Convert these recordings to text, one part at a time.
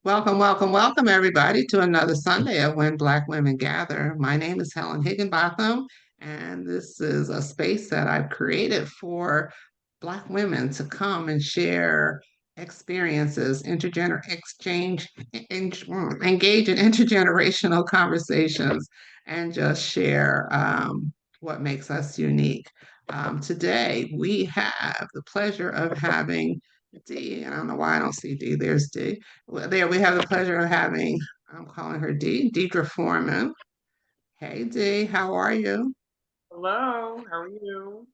Welcome, welcome, welcome, everybody, to another Sunday of When Black Women Gather. My name is Helen Higginbotham, and this is a space that I've created for Black women to come and share experiences, engage in intergenerational conversations, and just share what makes us unique. Today, we have the pleasure of having Dee, and I don't know why I don't see Dee. There's Dee. Well, there we have the pleasure of having, I'm calling her Dee, Deidre Foreman. Hey Dee, how are you? Hello, how are you?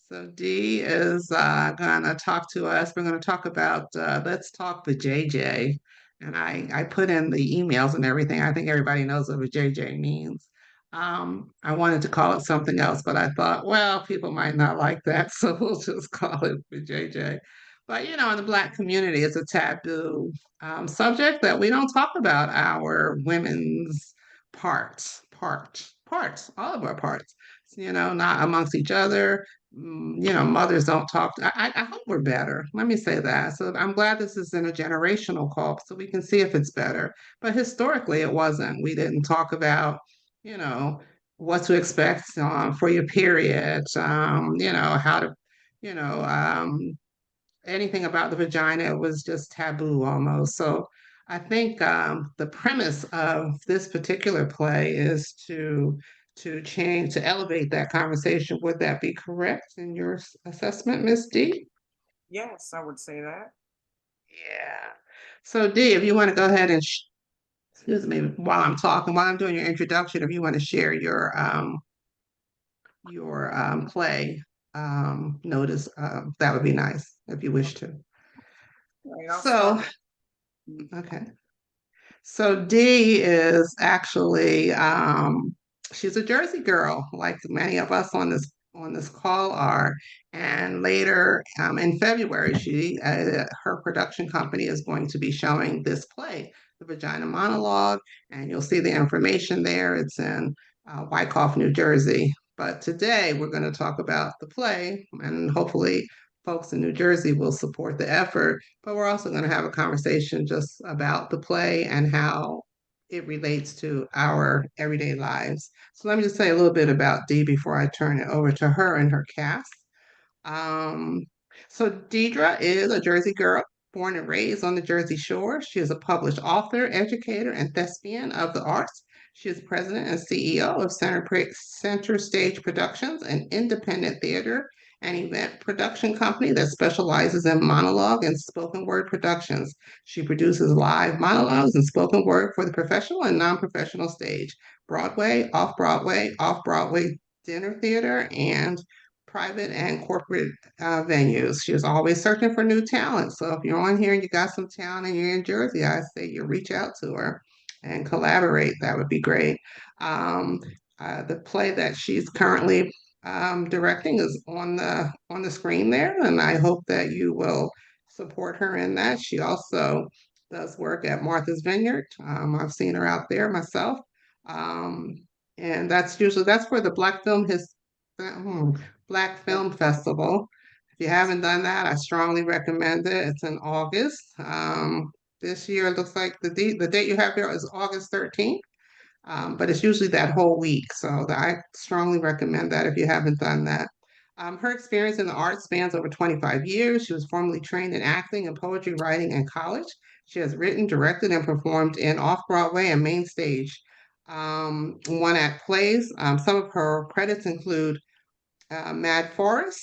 So Dee is gonna talk to us. We're gonna talk about let's talk the JJ. And I put in the emails and everything. I think everybody knows what a JJ means. I wanted to call it something else, but I thought, well, people might not like that, so we'll just call it the JJ. But in the Black community, it's a taboo subject that we don't talk about our women's parts, all of our parts. Not amongst each other. Mothers don't talk. I hope we're better. Let me say that. So I'm glad this is in a generational call so we can see if it's better. But historically, it wasn't. We didn't talk about, you know, what to expect for your period, how to, you know, um, anything about the vagina was just taboo almost. So I think the premise of this particular play is to elevate that conversation. Would that be correct in your assessment, Miss D? Yes, I would say that. Yeah. So D, if you want to go ahead and excuse me while I'm talking, while I'm doing your introduction, if you want to share your play notice, that would be nice if you wish to. All right, I'll So, start. Mm. okay. So Dee is actually she's a Jersey girl, like many of us on this call are. And later in February, she her production company is going to be showing this play, The Vagina Monologue, and you'll see the information there. It's in Wyckoff, New Jersey. But today we're going to talk about the play, and hopefully folks in New Jersey will support the effort, but we're also going to have a conversation just about the play and how it relates to our everyday lives. So let me just say a little bit about Dee before I turn it over to her and her cast. Um, so Deidre is a Jersey girl born and raised on the Jersey Shore. She is a published author, educator, and thespian of the arts. She is president and CEO of Center Stage Productions, an independent theater and event production company that specializes in monologue and spoken word productions. She produces live monologues and spoken word for the professional and non-professional stage, off Broadway dinner theater, and private and corporate venues. She is always searching for new talent. So if you're on here and you got some talent and you're in Jersey, I say you reach out to her and collaborate. That would be great. Um, the play that she's currently directing is on the screen there, and I hope that you will support her in that. She also does work at Martha's Vineyard. I've seen her out there myself. Um, and that's for the Black Film Festival. If you haven't done that, I strongly recommend it. It's in August. This year it looks like the date you have here is August 13th, but it's usually that whole week. So I strongly recommend that if you haven't done that. Her experience in the arts spans over 25 years. She was formally trained in acting and poetry writing in college. She has written, directed, and performed in off-Broadway and main stage one-act plays. Some of her credits include Mad Forest,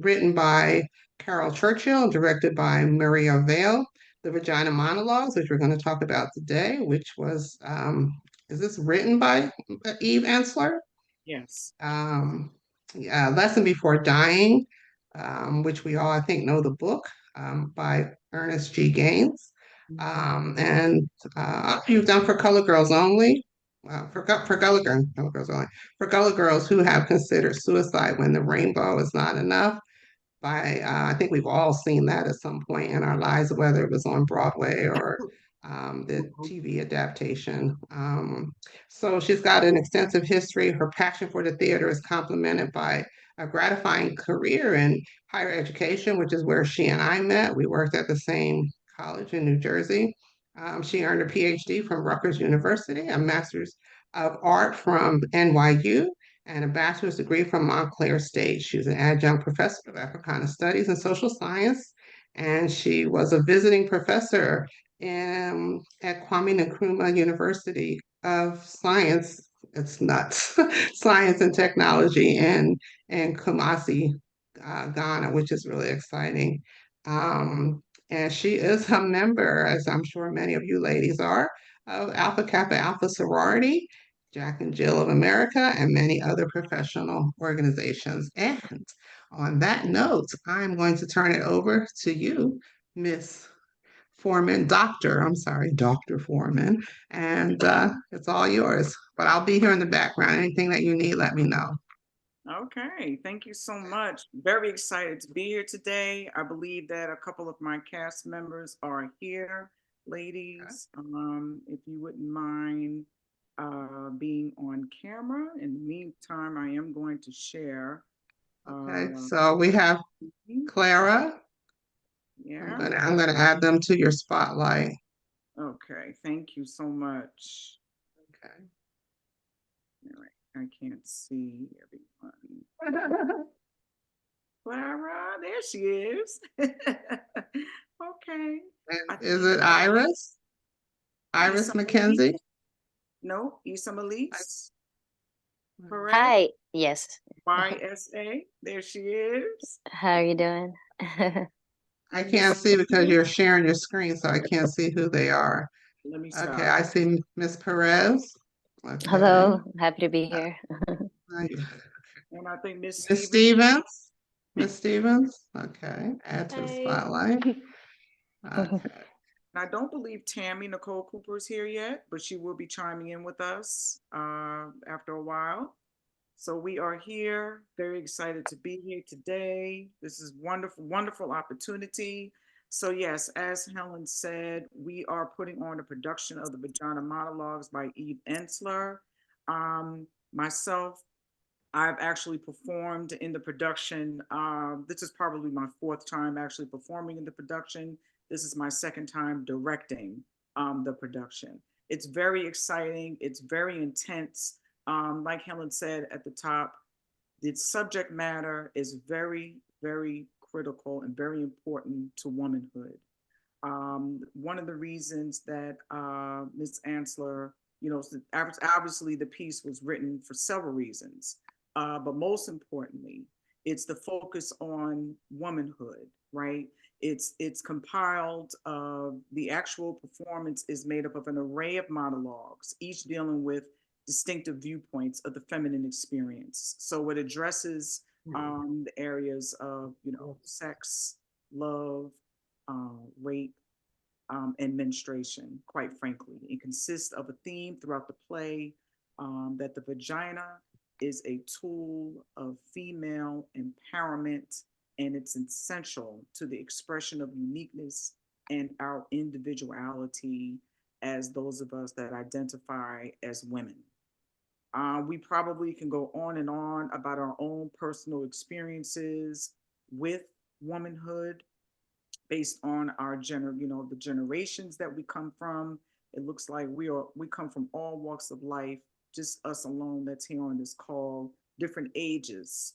written by Carol Churchill and directed by Maria Vale. The Vagina Monologues, which we're going to talk about today, which was, is this written by Eve Ensler? Yes. Um, Lesson Before Dying, which we all, I think, know the book by Ernest G. Gaines. Mhm. And you've done For Color Girls Only, for Color Girls Only, for Color Girls Who Have Considered Suicide When the Rainbow Is Not Enough. I think we've all seen that at some point in our lives, whether it was on Broadway or the TV adaptation. So she's got an extensive history. Her passion for the theater is complemented by a gratifying career in higher education, which is where she and I met. We worked at the same College in New Jersey. She earned a PhD from Rutgers University, a Master's of Art from NYU, and a bachelor's degree from Montclair State. She was an adjunct professor of Africana Studies and Social Science, and she was a visiting professor at Kwame Nkrumah University of Science. It's nuts, Science and Technology in Kumasi, Ghana, which is really exciting. Um, and she is a member, as I'm sure many of you ladies are, of Alpha Kappa Alpha Sorority, Jack and Jill of America, and many other professional organizations. And on that note, I'm going to turn it over to you, Miss Foreman, I'm sorry, Dr. Foreman, and it's all yours. But I'll be here in the background. Anything that you need, let me know. Okay, thank you so much. Very excited to be here today. I believe that a couple of my cast members are here, ladies. If you wouldn't mind being on camera. In the meantime, I am going to share. Okay, so we have Clara. Yeah. I'm gonna add them to your spotlight. Okay, thank you so much. Okay. All right, I can't see everyone. Clara, there she is. Okay. And is it Iris? Iris McKenzie? No, Issa Melise. Correct. Hi. Yes. YSA. There she is. How are you doing? I can't see because you're sharing your screen, so I can't see who they are. Let me stop. Okay, I see Miss Perez. Okay. Hello. Happy to be here. And I think Miss Stevens. Miss Stevens. Okay. Add to the spotlight. Okay. I don't believe Tammy Nicole Cooper is here yet, but she will be chiming in with us after a while. So we are here, very excited to be here today. This is wonderful, wonderful opportunity. So yes, as Helen said, we are putting on a production of the Vagina Monologues by Eve Ensler. Myself, I've actually performed in the production. This is probably my fourth time actually performing in the production. This is my second time directing the production. It's very exciting. It's very intense. Like Helen said at the top, the subject matter is very, very critical and very important to womanhood. One of the reasons that Ms. Ansler, obviously the piece was written for several reasons, but most importantly, it's the focus on womanhood, right? It's compiled. The actual performance is made up of an array of monologues, each dealing with distinctive viewpoints of the feminine experience. So it addresses the areas of, sex, love, rape, and menstruation, quite frankly. It consists of a theme throughout the play that the vagina is a tool of female empowerment, and it's essential to the expression of uniqueness and our individuality as those of us that identify as women. We probably can go on and on about our own personal experiences with womanhood based on our the generations that we come from. It looks like we come from all walks of life, just us alone that's here on this call, different ages,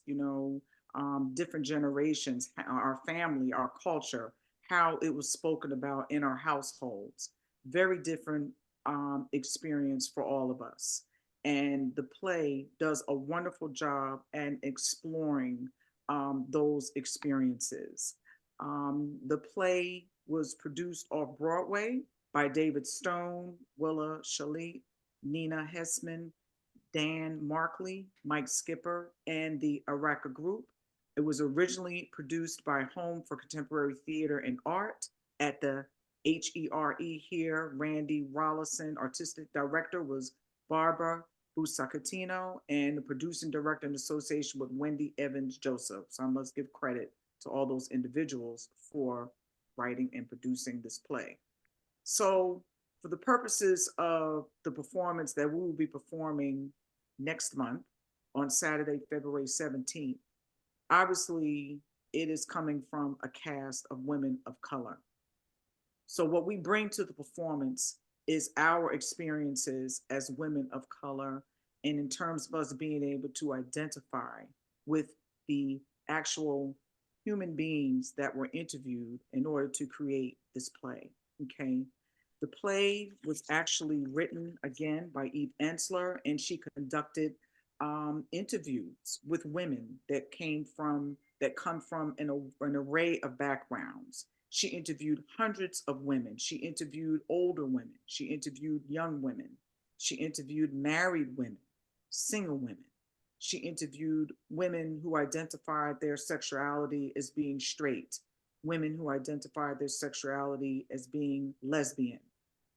different generations, our family, our culture, how it was spoken about in our households. Very different experience for all of us. And the play does a wonderful job at exploring those experiences. The play was produced off Broadway by David Stone, Willa Shalit, Nina Hessman, Dan Markley, Mike Skipper, and the Araka Group. It was originally produced by Home for Contemporary Theater and Art at the HERE here. Randy Rollison, artistic director, was Barbara Busacatino, and the producing director in association with Wendy Evans Joseph. So I must give credit to all those individuals for writing and producing this play. So for the purposes of the performance that we will be performing next month on Saturday, February 17th, obviously it is coming from a cast of women of color. So what we bring to the performance is our experiences as women of color, and in terms of us being able to identify with the actual human beings that were interviewed in order to create this play. Okay. The play was actually written again by Eve Ensler, and she conducted interviews with women that come from an array of backgrounds. She interviewed hundreds of women. She interviewed older women. She interviewed young women. She interviewed married women, single women. She interviewed women who identified their sexuality as being straight, women who identified their sexuality as being lesbian.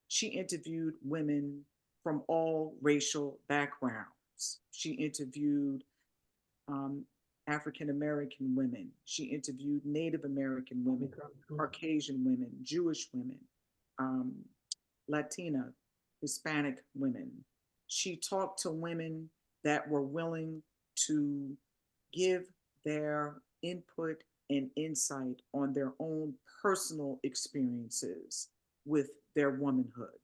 She interviewed women from all racial backgrounds. She interviewed um, African American women. She interviewed Native American women, Caucasian women, Jewish women, um, Latina, Hispanic women. She talked to women that were willing to give their input and insight on their own personal experiences with their womanhood.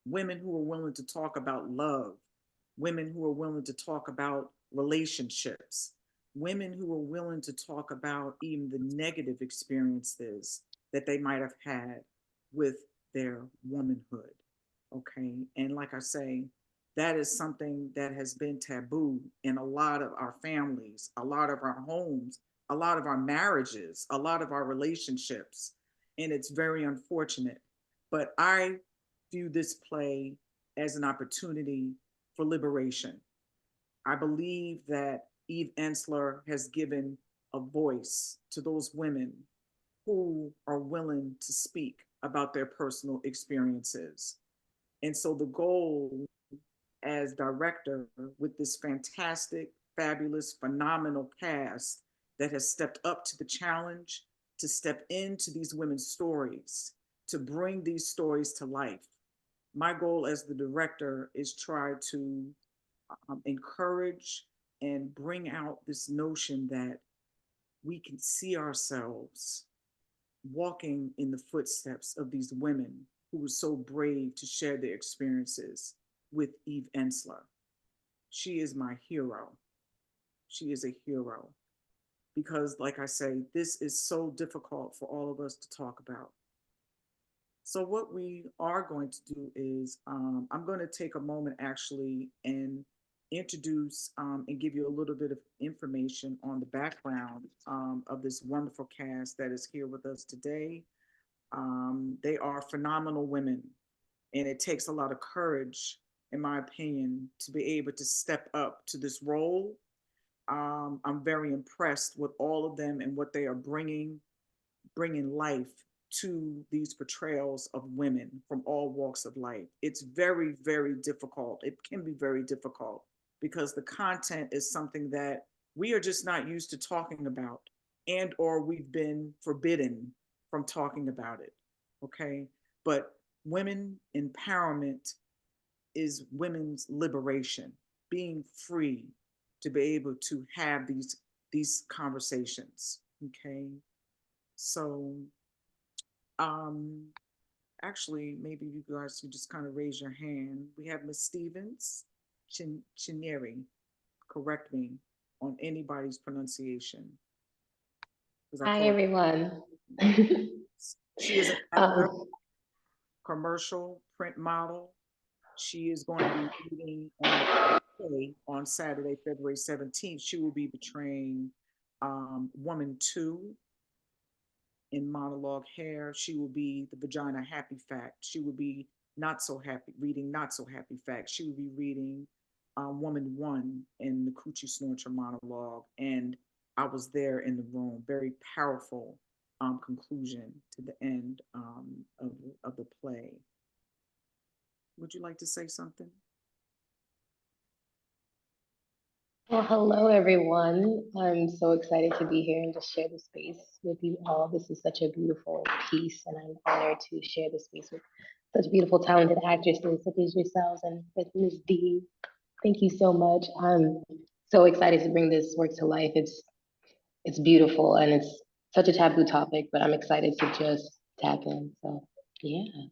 Women who are willing to talk about love, women who are willing to talk about relationships, women who are willing to talk about even the negative experiences that they might have had with their womanhood. Okay. And like I say, that is something that has been taboo in a lot of our families, a lot of our homes, a lot of our marriages, a lot of our relationships. And it's very unfortunate. But I view this play as an opportunity for liberation. I believe that Eve Ensler has given a voice to those women who are willing to speak about their personal experiences. And so the goal as director with this fantastic, fabulous, phenomenal cast that has stepped up to the challenge to step into these women's stories, to bring these stories to life. My goal as the director is try to encourage and bring out this notion that we can see ourselves walking in the footsteps of these women who were so brave to share their experiences with Eve Ensler. She is my hero. She is a hero because, like I say, this is so difficult for all of us to talk about. So what we are going to do is I'm going to take a moment actually and introduce and give you a little bit of information on the background of this wonderful cast that is here with us today. They are phenomenal women, and it takes a lot of courage, in my opinion, to be able to step up to this role. I'm very impressed with all of them and what they are bringing life to these portrayals of women from all walks of life. It's very, very difficult. It can be very difficult because the content is something that we are just not used to talking about, and or we've been forbidden from talking about it. Okay. But women empowerment is women's liberation, being free to be able to have these conversations. Okay. So um, actually, maybe you guys could just kind of raise your hand. We have Miss Stevens, Chineri, correct me on anybody's pronunciation. Because I Hi, called, everyone. she is an actor, Um, commercial, print model. She is going to be reading on Saturday, February 17th. She will be portraying Woman 2 in monologue hair. She will be the vagina happy fact. She will be not so happy, reading not so happy fact. She will be reading Woman One in the Coochie Snorcher monologue. And I was there in the room. Very powerful conclusion to the end of the play. Would you like to say something? well, hello, everyone. I'm so excited to be here and to share the space with you all. This is such a beautiful piece, and I'm honored to share the space with such beautiful, talented actresses such as yourselves and with Ms. D. Thank you so much. I'm so excited to bring this work to life. It's beautiful, and it's such a taboo topic, but I'm excited to just tap in. So Yeah.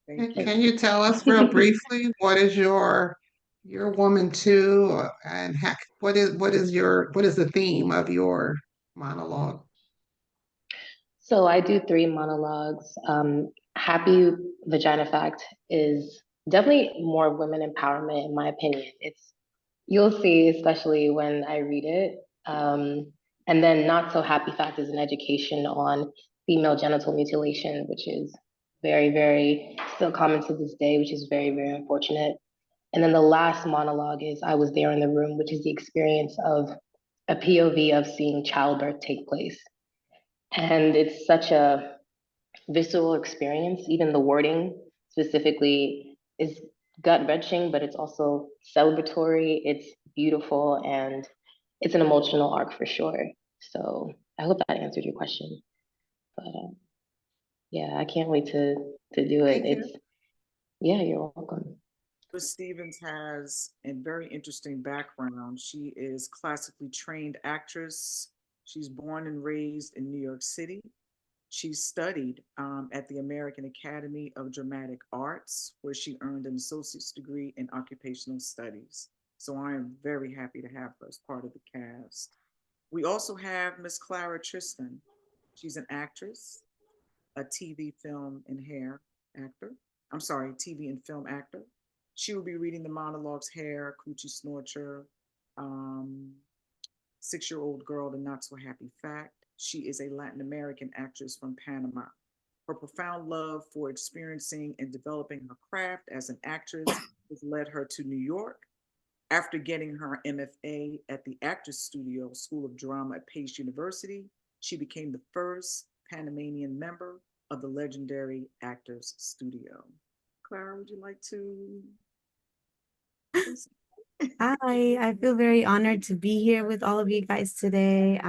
Thank you. Can you tell us real briefly what is your woman too, and what is the theme of your monologue? So I do three monologues. Happy Vagina Fact is definitely more women empowerment, in my opinion. You'll see, especially when I read it. And then Not So Happy Fact is an education on female genital mutilation, which is very, very still common to this day, which is very, very unfortunate. And then the last monologue is I Was There in the Room, which is the experience of a POV of seeing childbirth take place. And it's such a visceral experience. Even the wording specifically is gut wrenching, but it's also celebratory. It's beautiful and it's an emotional arc for sure. So I hope that answered your question. But yeah, I can't wait to do it. Thank you. Yeah, you're welcome. Liz Stevens has a very interesting background. She is classically trained actress. She's born and raised in New York City. She studied at the American Academy of Dramatic Arts, where she earned an associate's degree in occupational studies. So I am very happy to have her as part of the cast. We also have Miss Clara Tristan. She's an actress, a TV, film, and hair actor. I'm sorry, TV and film actor. She will be reading the monologues Hair, Coochie Snorcher, um, 6-Year-Old Girl, The Not So Happy Fact. She is a Latin American actress from Panama. Her profound love for experiencing and developing her craft as an actress has led her to New York. After getting her MFA at the Actors Studio School of Drama at Pace University, she became the first Panamanian member of the legendary Actors Studio. Clara, would you like to? Hi, I feel very honored to be here with all of you guys today.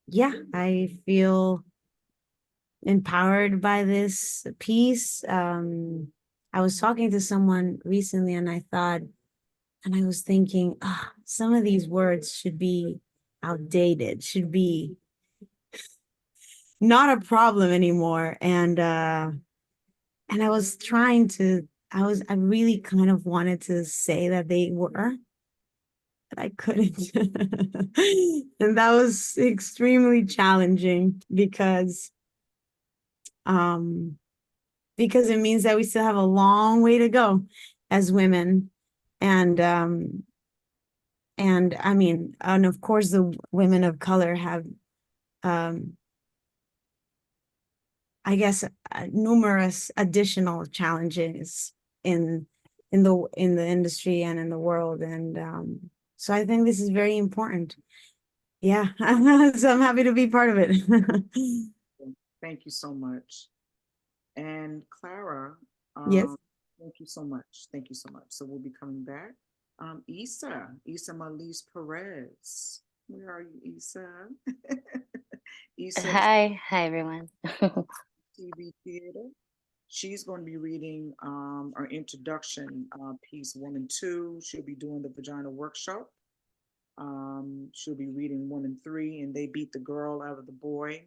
Yeah, I feel empowered by this piece. I was talking to someone recently and I was thinking, some of these words should be outdated, should be not a problem anymore. And I was trying to, I really kind of wanted to say that they were, but I couldn't. And that was extremely challenging because it means that we still have a long way to go as women. And I mean, and of course the women of color have I guess numerous additional challenges in the industry and in the world, and so I think this is very important. Yeah, so I'm happy to be part of it. Thank you so much. And Clara, Yes. thank you so much. Thank you so much. So we'll be coming back. Isa Malise Perez. Where are you, Isa? Isa is Hi everyone. TV theater. She's going to be reading our introduction piece 1 and 2. She'll be doing the vagina workshop. She'll be reading 1 and 3, and they beat the girl out of the boy.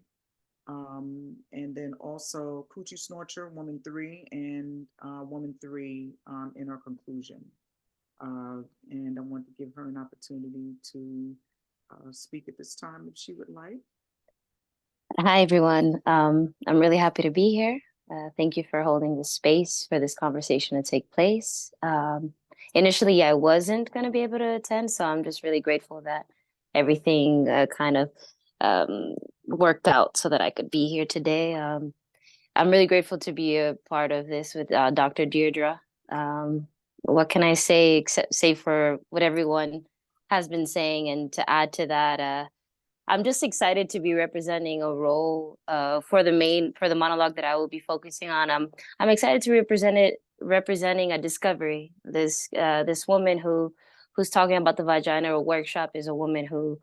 And then also Coochie Snorcher 1 and 3, and 1 and 3 in our conclusion. And I want to give her an opportunity to speak at this time if she would like. Hi everyone. I'm really happy to be here. Thank you for holding the space for this conversation to take place. Initially, I wasn't going to be able to attend, so I'm just really grateful that everything kind of worked out so that I could be here today. I'm really grateful to be a part of this with Dr. Deirdre. What can I say except say for what everyone has been saying, and to add to that, I'm just excited to be representing a role for the monologue that I will be focusing on. I'm excited to representing a discovery. This woman who's talking about the vagina workshop is a woman who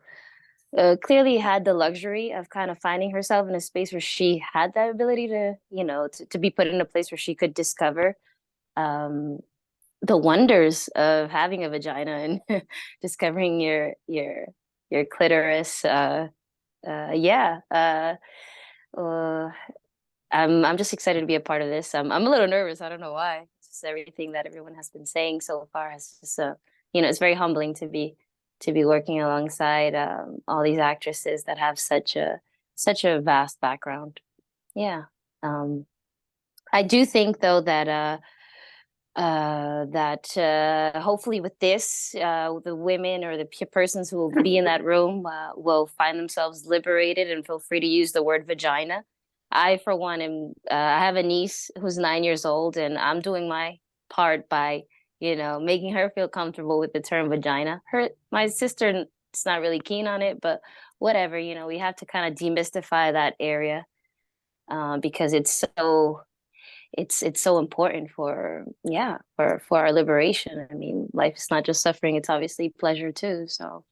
clearly had the luxury of kind of finding herself in a space where she had that ability to, to be put in a place where she could discover the wonders of having a vagina and discovering your clitoris. Yeah. uh, I'm just excited to be a part of this. I'm a little nervous. I don't know why. It's just everything that everyone has been saying so far has just it's very humbling to be working alongside all these actresses that have such a vast background. Yeah. I do think though that hopefully with this, the women or the persons who will be in that room will find themselves liberated and feel free to use the word vagina. I, for one, I have a niece who's 9 years old, and I'm doing my part by, making her feel comfortable with the term vagina. My sister is not really keen on it, but whatever, we have to kind of demystify that area because it's so important for our liberation. I mean, life is not just suffering, it's obviously pleasure too. So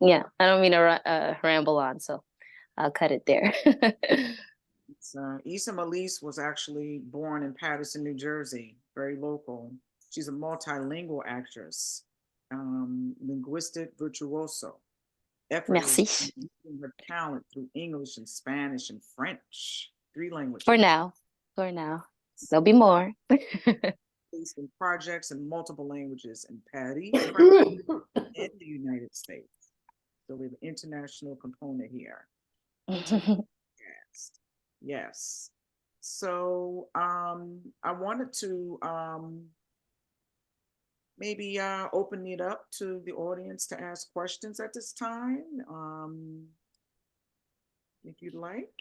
yeah, I don't mean to ramble on, so I'll cut it there. Issa Malise was actually born in Paterson, New Jersey, very local. She's a multilingual actress, linguistic virtuoso, effortlessly Merci. using her talent through English and Spanish and French, 3 languages. For now. There'll be more. Based in projects in multiple languages in Paris, France, and the United States. So we have an international component here. Yes. So I wanted to maybe open it up to the audience to ask questions at this time. If you'd like.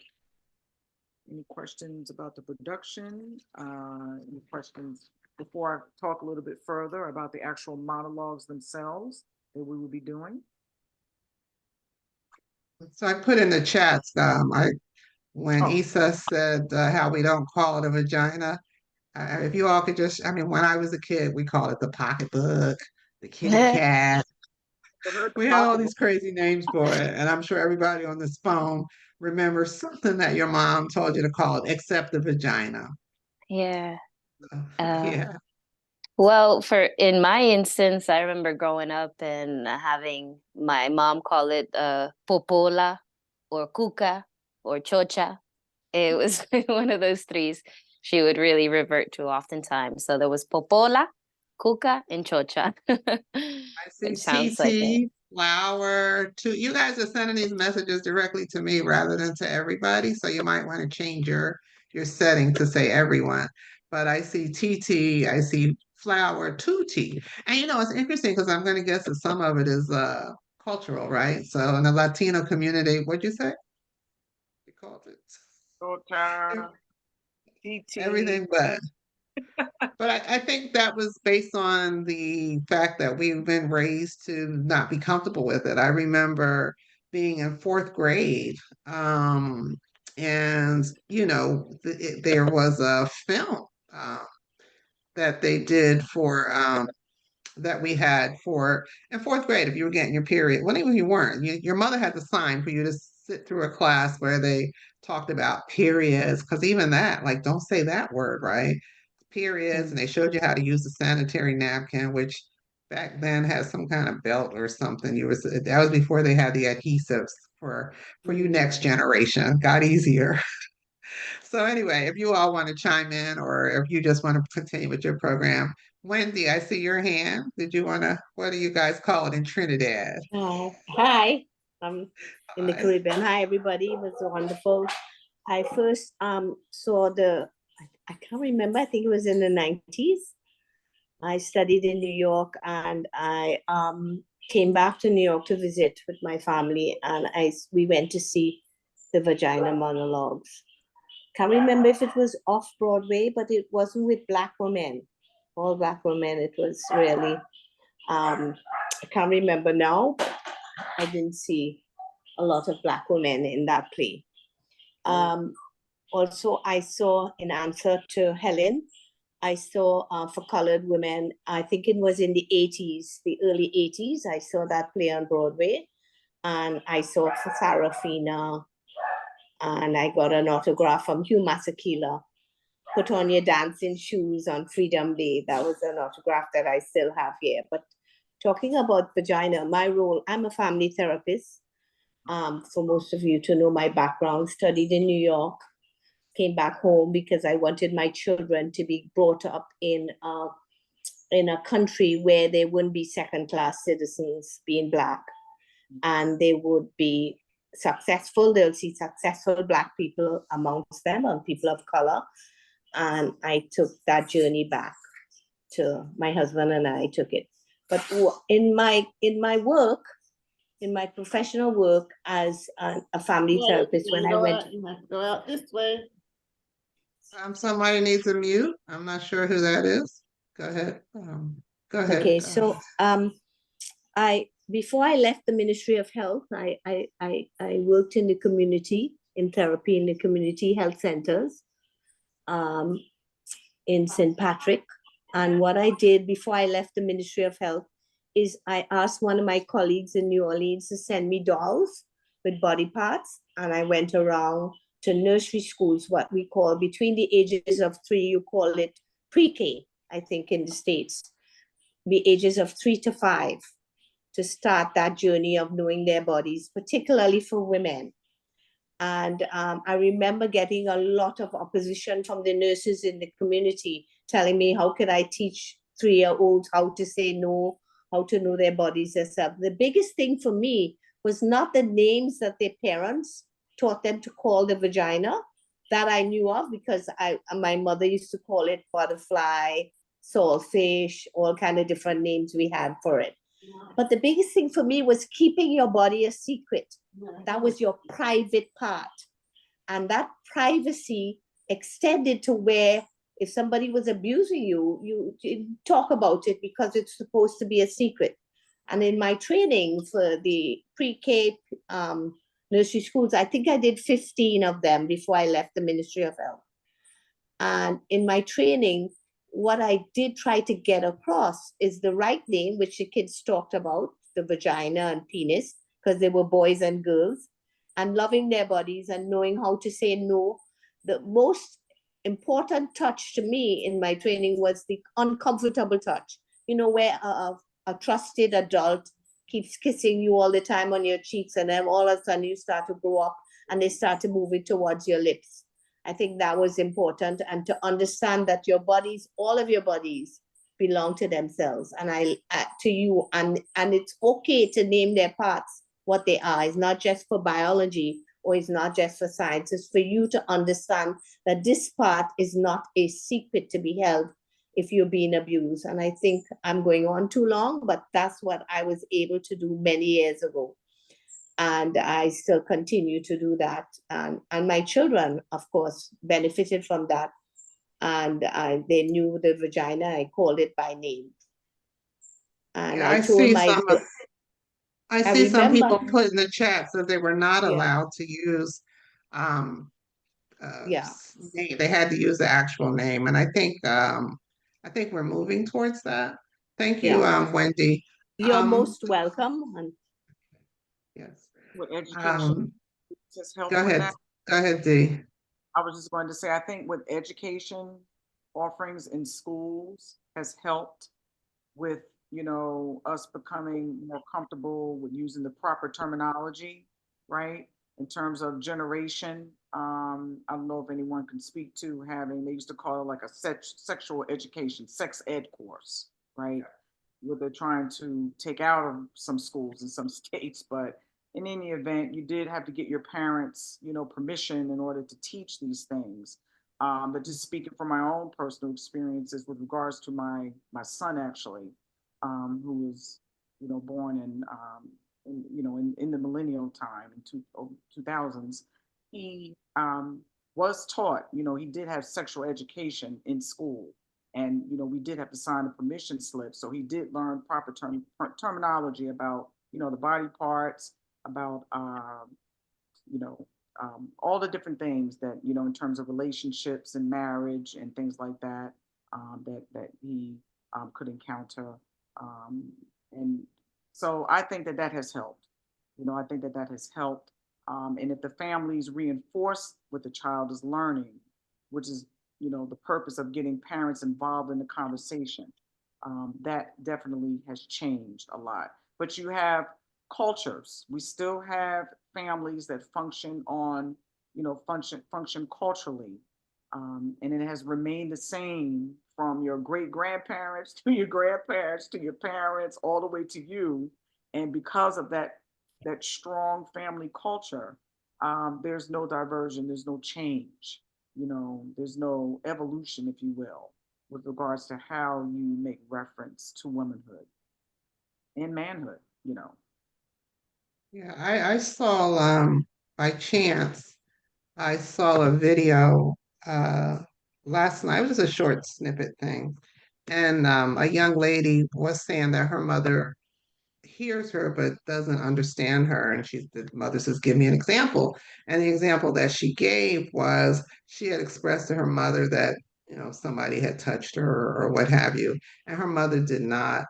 Any questions about the production? Any questions before I talk a little bit further about the actual monologues themselves that we will be doing? So I put in the chats, when Issa said how we don't call it a vagina, if you all could just, I mean, when I was a kid, we called it the pocketbook, the kitty cat. We had all these crazy names for it. And I'm sure everybody on this phone remembers something that your mom told you to call it, except the vagina. Yeah. Yeah. Well, in my instance, I remember growing up and having my mom call it popola or cuca or chocha. It was one of those threes she would really revert to oftentimes. So there was popola, cuca, and chocha. I see Which sounds like it. TT, Flower, too. You guys are sending these messages directly to me rather than to everybody. So you might want to change your setting to say everyone. But I see TT, I see Flower, Tutti. And it's interesting because I'm going to guess that some of it is cultural, right? So in the Latino community, what'd you say? You called it Chocha, TT. everything but. But I think that was based on the fact that we've been raised to not be comfortable with it. I remember being in 4th grade, and there was a film that they did for that we had for in 4th grade. If you were getting your period, well, even if you weren't, your mother had to sign for you to sit through a class where they talked about periods, because even that, like, don't say that word, right? Periods, and they showed you how to use the sanitary napkin, which back then had some kind of belt or something. That was before they had the adhesives for you next generation. Got easier. So anyway, if you all want to chime in, or if you just want to continue with your program, Wendy, I see your hand. What do you guys call it in Trinidad? Hi, I'm in the Hi. Caribbean. Hi, everybody. It was wonderful. I first saw I can't remember, I think it was in the 90s. I studied in New York, and I came back to New York to visit with my family, and we went to see the Vagina Monologues. Can't remember if it was off Broadway, but it wasn't with Black women, all Black women. It was really, I can't remember now, but I didn't see a lot of Black women in that play. Also, I saw, in answer to Helen, I saw for colored women, I think it was in the 80s, the early 80s, I saw that play on Broadway. And I saw for Sarafina, and I got an autograph from Hugh Masekela. Put on your dancing shoes on Freedom Day. That was an autograph that I still have here. But talking about vagina, my role, I'm a family therapist. For most of you to know my background, studied in New York, came back home because I wanted my children to be brought up in a country where they wouldn't be second-class citizens being Black, and they would be successful. They'll see successful Black people amongst them and people of color. And I took that journey back to my husband, and I took it. But in my work, in my professional work as a family therapist, when I went, you have to go out this way. Somebody needs a mute. I'm not sure who that is. Go ahead. Go ahead. okay, so I before I left the Ministry of Health, I worked in the community, in therapy in the community health centers in St. Patrick. And what I did before I left the Ministry of Health is I asked one of my colleagues in New Orleans to send me dolls with body parts. And I went around to nursery schools, what we call between the ages of 3, you call it pre-K, I think in the States, the ages of 3 to 5, to start that journey of knowing their bodies, particularly for women. And I remember getting a lot of opposition from the nurses in the community telling me, how could I teach 3-year-olds how to say no, how to know their bodies themselves? The biggest thing for me was not the names that their parents taught them to call the vagina, that I knew of because my mother used to call it butterfly, saltfish, all kind of different names we had for it. But the biggest thing for me was keeping your body a secret. That was your private part. And that privacy extended to where if somebody was abusing you, you talk about it because it's supposed to be a secret. And in my training for the pre-K nursery schools, I think I did 15 of them before I left the Ministry of Health. And in my training, what I did try to get across is the right name, which the kids talked about, the vagina and penis, because they were boys and girls, and loving their bodies and knowing how to say no. The most important touch to me in my training was the uncomfortable touch, where a trusted adult keeps kissing you all the time on your cheeks, and then all of a sudden you start to grow up and they start to move it towards your lips. I think that was important, and to understand that your bodies, all of your bodies, belong to themselves and to you, and it's okay to name their parts what they are. It's not just for biology, or it's not just for science. It's for you to understand that this part is not a secret to be held if you're being abused. And I think I'm going on too long, but that's what I was able to do many years ago. And I still continue to do that. And my children, of course, benefited from that. And they knew the vagina. I called it by name. And Yeah, I told my... I see some remember, people put in the chat that they were not Yeah. allowed to use Yeah. name. They had to use the actual name. And I think we're moving towards that. Thank you, Yeah. Wendy. You're most welcome. And Yes. With education, just help Go with ahead. that. Go ahead, Dee. I was just going to say, I think with education offerings in schools has helped with, us becoming more comfortable with using the proper terminology, right? In terms of generation. I don't know if anyone can speak to having, they used to call it like a sexual education, sex ed course, right? What they're trying to take out of some schools in some states, but in any event, you did have to get your parents, permission in order to teach these things. But just speaking from my own personal experiences with regards to my son, actually, who was, born in the millennial time in 2000s, he was taught, he did have sexual education in school. And, we did have to sign a permission slip. So he did learn proper terminology about, the body parts, about, all the different things that, in terms of relationships and marriage and things like that, that he could encounter. And so I think that has helped. I think that has helped. And if the families reinforce what the child is learning, which is, the purpose of getting parents involved in the conversation, that definitely has changed a lot. But you have cultures. We still have families that function on, function culturally. And it has remained the same from your great grandparents to your grandparents to your parents, all the way to you. And because of that strong family culture, there's no diversion, there's no change, there's no evolution, if you will, with regards to how you make reference to womanhood and manhood. Yeah, I saw by chance, I saw a video uh last night. It was just a short snippet thing. And a young lady was saying that her mother hears her but doesn't understand her. And the mother says, "Give me an example." And the example that she gave was she had expressed to her mother that, somebody had touched her or what have you. And her mother did not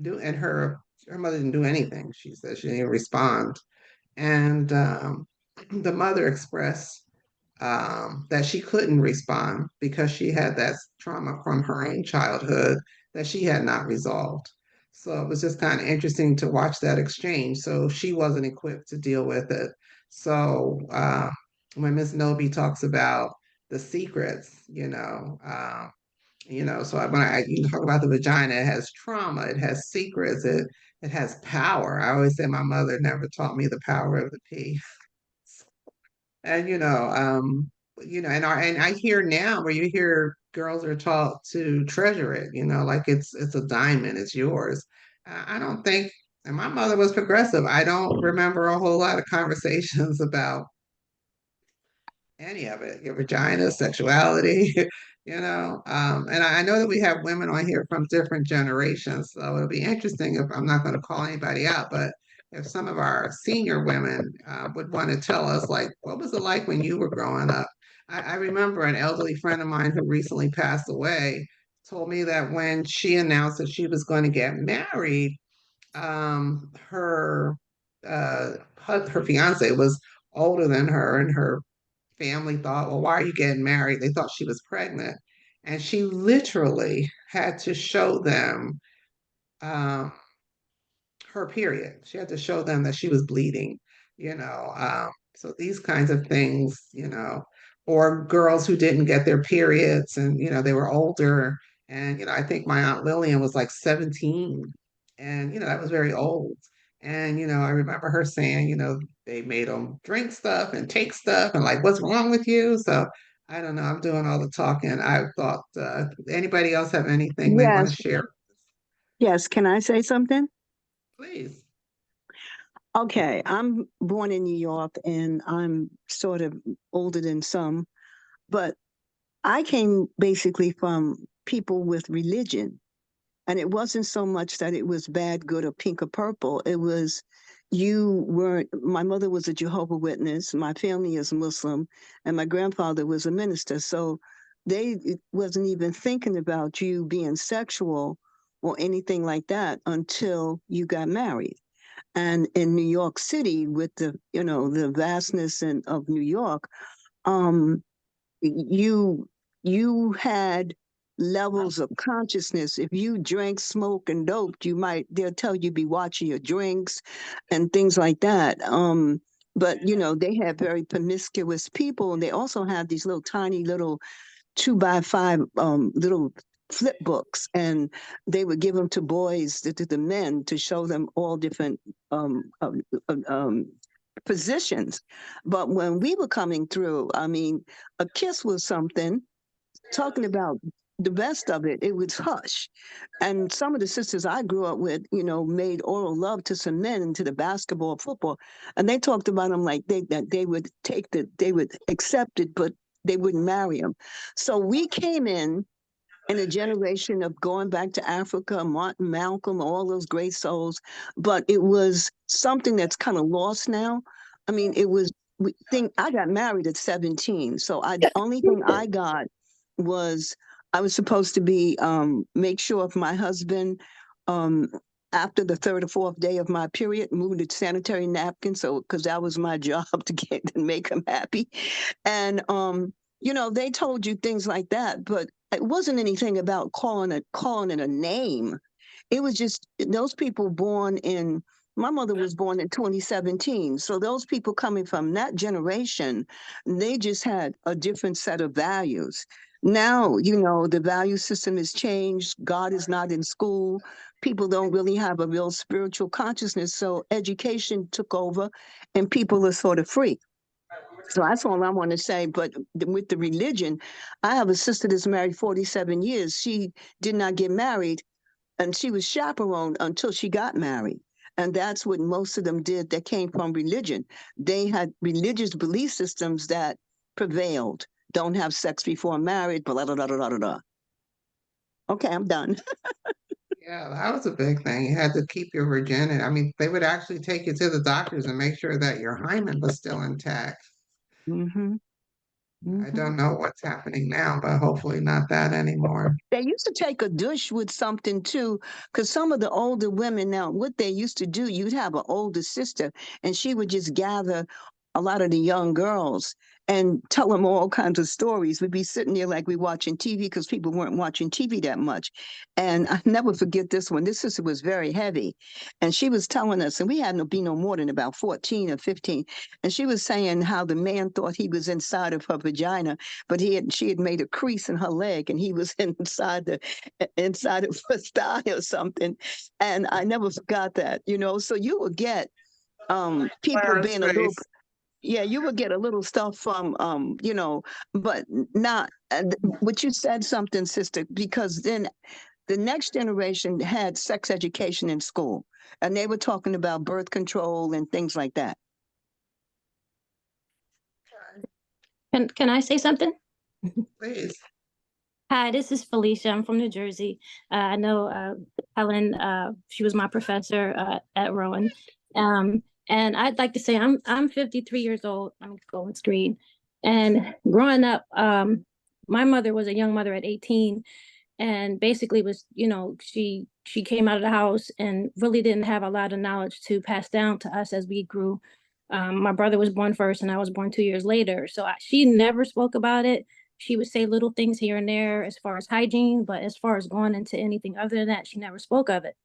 do, and her mother didn't do anything. She said she didn't even respond. And the mother expressed that she couldn't respond because she had that trauma from her own childhood that she had not resolved. So it was just kind of interesting to watch that exchange. So she wasn't equipped to deal with it. So when Miss Noby talks about the secrets, so when you talk about the vagina, it has trauma, it has secrets, it has power. I always say my mother never taught me the power of the pee. And and I hear now where you hear girls are taught to treasure it, like it's a diamond, it's yours. I don't think, and my mother was progressive. I don't remember a whole lot of conversations about any of it, your vagina, sexuality, And I know that we have women on here from different generations, so it'll be interesting if I'm not going to call anybody out, but if some of our senior women would want to tell us, like, what was it like when you were growing up? I remember an elderly friend of mine who recently passed away told me that when she announced that she was going to get married, her her fiance was older than her, and her family thought, well, why are you getting married? They thought she was pregnant. And she literally had to show them um, her period. She had to show them that she was bleeding, you know. So these kinds of things, or girls who didn't get their periods and, they were older. And, I think my Aunt Lillian was like 17. And, that was very old. And, I remember her saying, they made them drink stuff and take stuff and like, what's wrong with you? So I don't know. I'm doing all the talking. I thought, anybody else have anything they want to Yes, share? yes. Can I say something? Please. Okay, I'm born in New York and I'm sort of older than some, but I came basically from people with religion. And it wasn't so much that it was bad, good, or pink or purple. It was you weren't, my mother was a Jehovah Witness, my family is Muslim, and my grandfather was a minister. So they wasn't even thinking about you being sexual or anything like that until you got married. And in New York City, with the vastness of New York, um, you you had levels of consciousness. If you drank, smoke, and doped, they'll tell you be watching your drinks and things like that. But they have very promiscuous people, and they also have these little tiny little 2x5 little flip books, and they would give them to boys, to the men, to show them all different um, um, um, positions. But when we were coming through, I mean, a kiss was something. Talking about the best of it, it was hush. And some of the sisters I grew up with, made oral love to some men into the basketball, football, and they talked about them like that they would they would accept it, but they wouldn't marry them. So we came in a generation of going back to Africa, Martin, Malcolm, all those great souls, but it was something that's kind of lost now. I mean, it was, I got married at 17. So the only thing I got was I was supposed to be, make sure if my husband, um, after the third or fourth day of my period, moved to sanitary napkins. So, because that was my job to make him happy. And, they told you things like that, but it wasn't anything about calling it a name. It was just those people born in My mother was born in 2017. So those people coming from that generation, they just had a different set of values. Now, the value system has changed. God is not in school. People don't really have a real spiritual consciousness. So education took over and people are sort of free. So that's all I want to say. But with the religion, I have a sister that's married 47 years. She did not get married and she was chaperoned until she got married. And that's what most of them did that came from religion. They had religious belief systems that prevailed. Don't have sex before marriage, blah, blah, blah, blah, blah, blah. Okay, I'm done. Yeah, that was a big thing. You had to keep your virginity. I mean, they would actually take you to the doctors and make sure that your hymen was still intact. Mm-hmm. I Mm-hmm. don't know what's happening now, but hopefully not that anymore. They used to take a douche with something too, because some of the older women now, what they used to do, you'd have an older sister, and she would just gather a lot of the young girls and tell them all kinds of stories. We'd be sitting there like we watching TV because people weren't watching TV that much. And I never forget this one. This sister was very heavy, and she was telling us, and we had no be no more than about 14 or 15, and she was saying how the man thought he was inside of her vagina, but she had made a crease in her leg and he was inside of her thigh or something. And I never forgot that, So you would get people Clara's being a little, face. yeah, you would get a little stuff from but not what you said something, sister, because then the next generation had sex education in school and they were talking about birth control and things like that. Can I say something? Please. Hi, this is Felicia. I'm from New Jersey. I know Helen. She was my professor at Rowan. And I'd like to say I'm 53 years old. I'm going green. And growing up, my mother was a young mother at 18, and basically was, she came out of the house and really didn't have a lot of knowledge to pass down to us as we grew. My brother was born first, and I was born 2 years later. So she never spoke about it. She would say little things here and there as far as hygiene, but as far as going into anything other than that, she never spoke of it.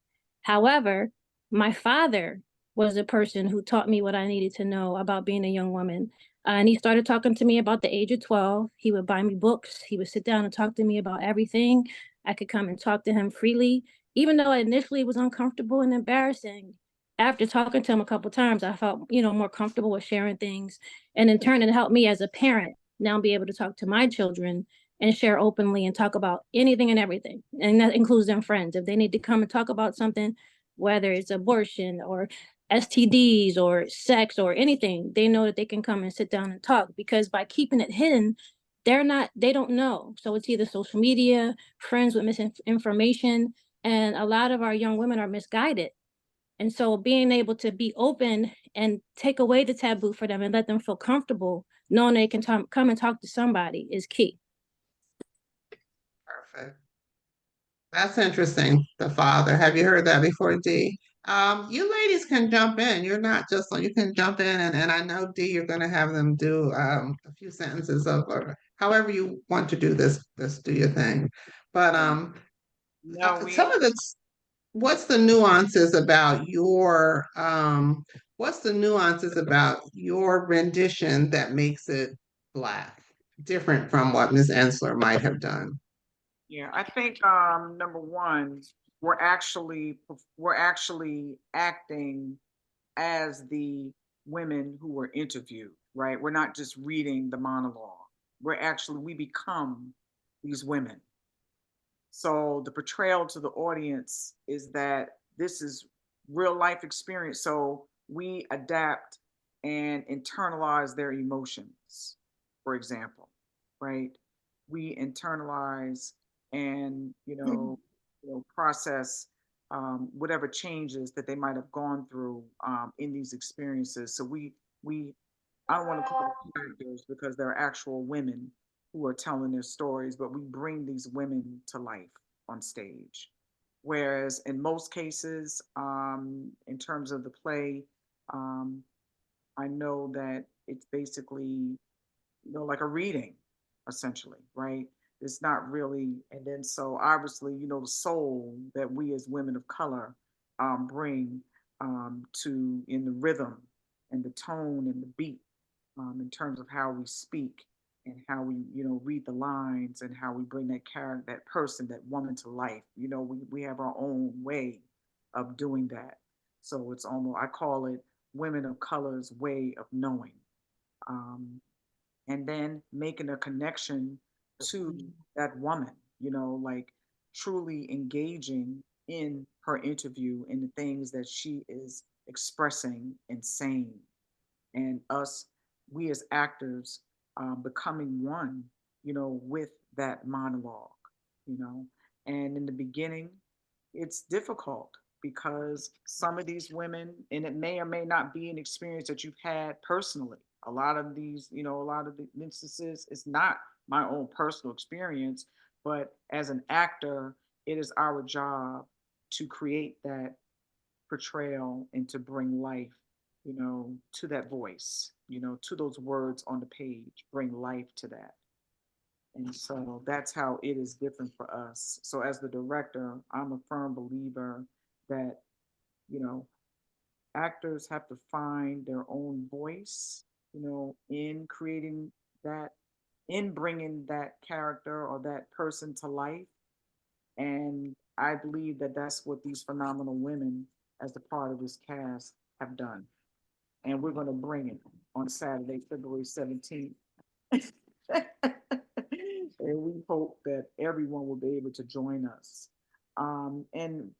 However, my father was a person who taught me what I needed to know about being a young woman. And he started talking to me about the age of 12. He would buy me books. He would sit down and talk to me about everything. I could come and talk to him freely, even though initially it was uncomfortable and embarrassing. After talking to him a couple of times, I felt, more comfortable with sharing things. And in turn, it helped me as a parent now be able to talk to my children and share openly and talk about anything and everything. And that includes them friends. If they need to come and talk about something, whether it's abortion or STDs or sex or anything, they know that they can come and sit down and talk, because by keeping it hidden, they don't know. So it's either social media, friends with misinformation, and a lot of our young women are misguided. And so being able to be open and take away the taboo for them and let them feel comfortable, knowing they can come and talk to somebody, is key. Perfect. That's interesting. The father. Have you heard that before, Dee? You ladies can jump in. You're not just you can jump in, and I know, Dee, you're going to have them do a few sentences of, or however you want to do this. This do your thing. But No, some of the what's the nuances about what's the nuances about your rendition that makes it Black, different from what Ms. Ensler might have done? yeah, I think number one, we're actually acting as the women who were interviewed, right? We're not just reading the monologue. We become these women. So the portrayal to the audience is that this is real life experience. So we adapt and internalize their emotions, for example, right? We internalize and, process whatever changes that they might have gone through in these experiences. So we I don't want to call them characters because they're actual women who are telling their stories, but we bring these women to life on stage. Whereas in most cases, in terms of the play, um, I know that it's basically, like a reading, essentially, right? It's not really, and then so obviously, the soul that we as women of color bring to in the rhythm and the tone and the beat, in terms of how we speak and how we, read the lines and how we bring that character, that person, that woman to life. We have our own way of doing that. So it's almost, I call it women of color's way of knowing. Um, and then making a connection to that woman, like truly engaging in her interview and the things that she is expressing and saying, and us, we as actors, becoming one, with that monologue, you know. And in the beginning, it's difficult because some of these women, and it may or may not be an experience that you've had personally. A lot of these, a lot of the instances, it's not my own personal experience, but as an actor, it is our job to create that portrayal and to bring life, to that voice, to those words on the page, bring life to that. And so that's how it is different for us. So as the director, I'm a firm believer that, you know, actors have to find their own voice, in creating that, in bringing that character or that person to life. And I believe that that's what these phenomenal women, as a part of this cast, have done. And we're going to bring it on Saturday, February 17th. And we hope that everyone will be able to join us. And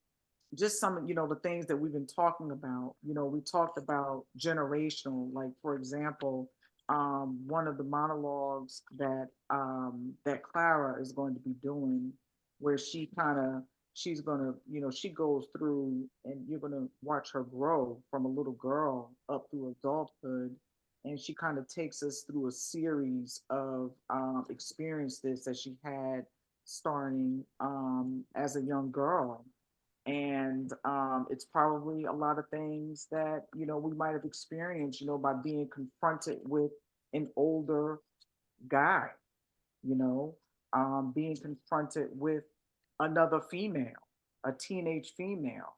just some, the things that we've been talking about, we talked about generational, like for example, one of the monologues that Clara is going to be doing, where she's gonna, she goes through and you're gonna watch her grow from a little girl up through adulthood. And she kind of takes us through a series of experiences that she had starting as a young girl. And it's probably a lot of things that we might have experienced, by being confronted with an older guy, you know, being confronted with another female, a teenage female,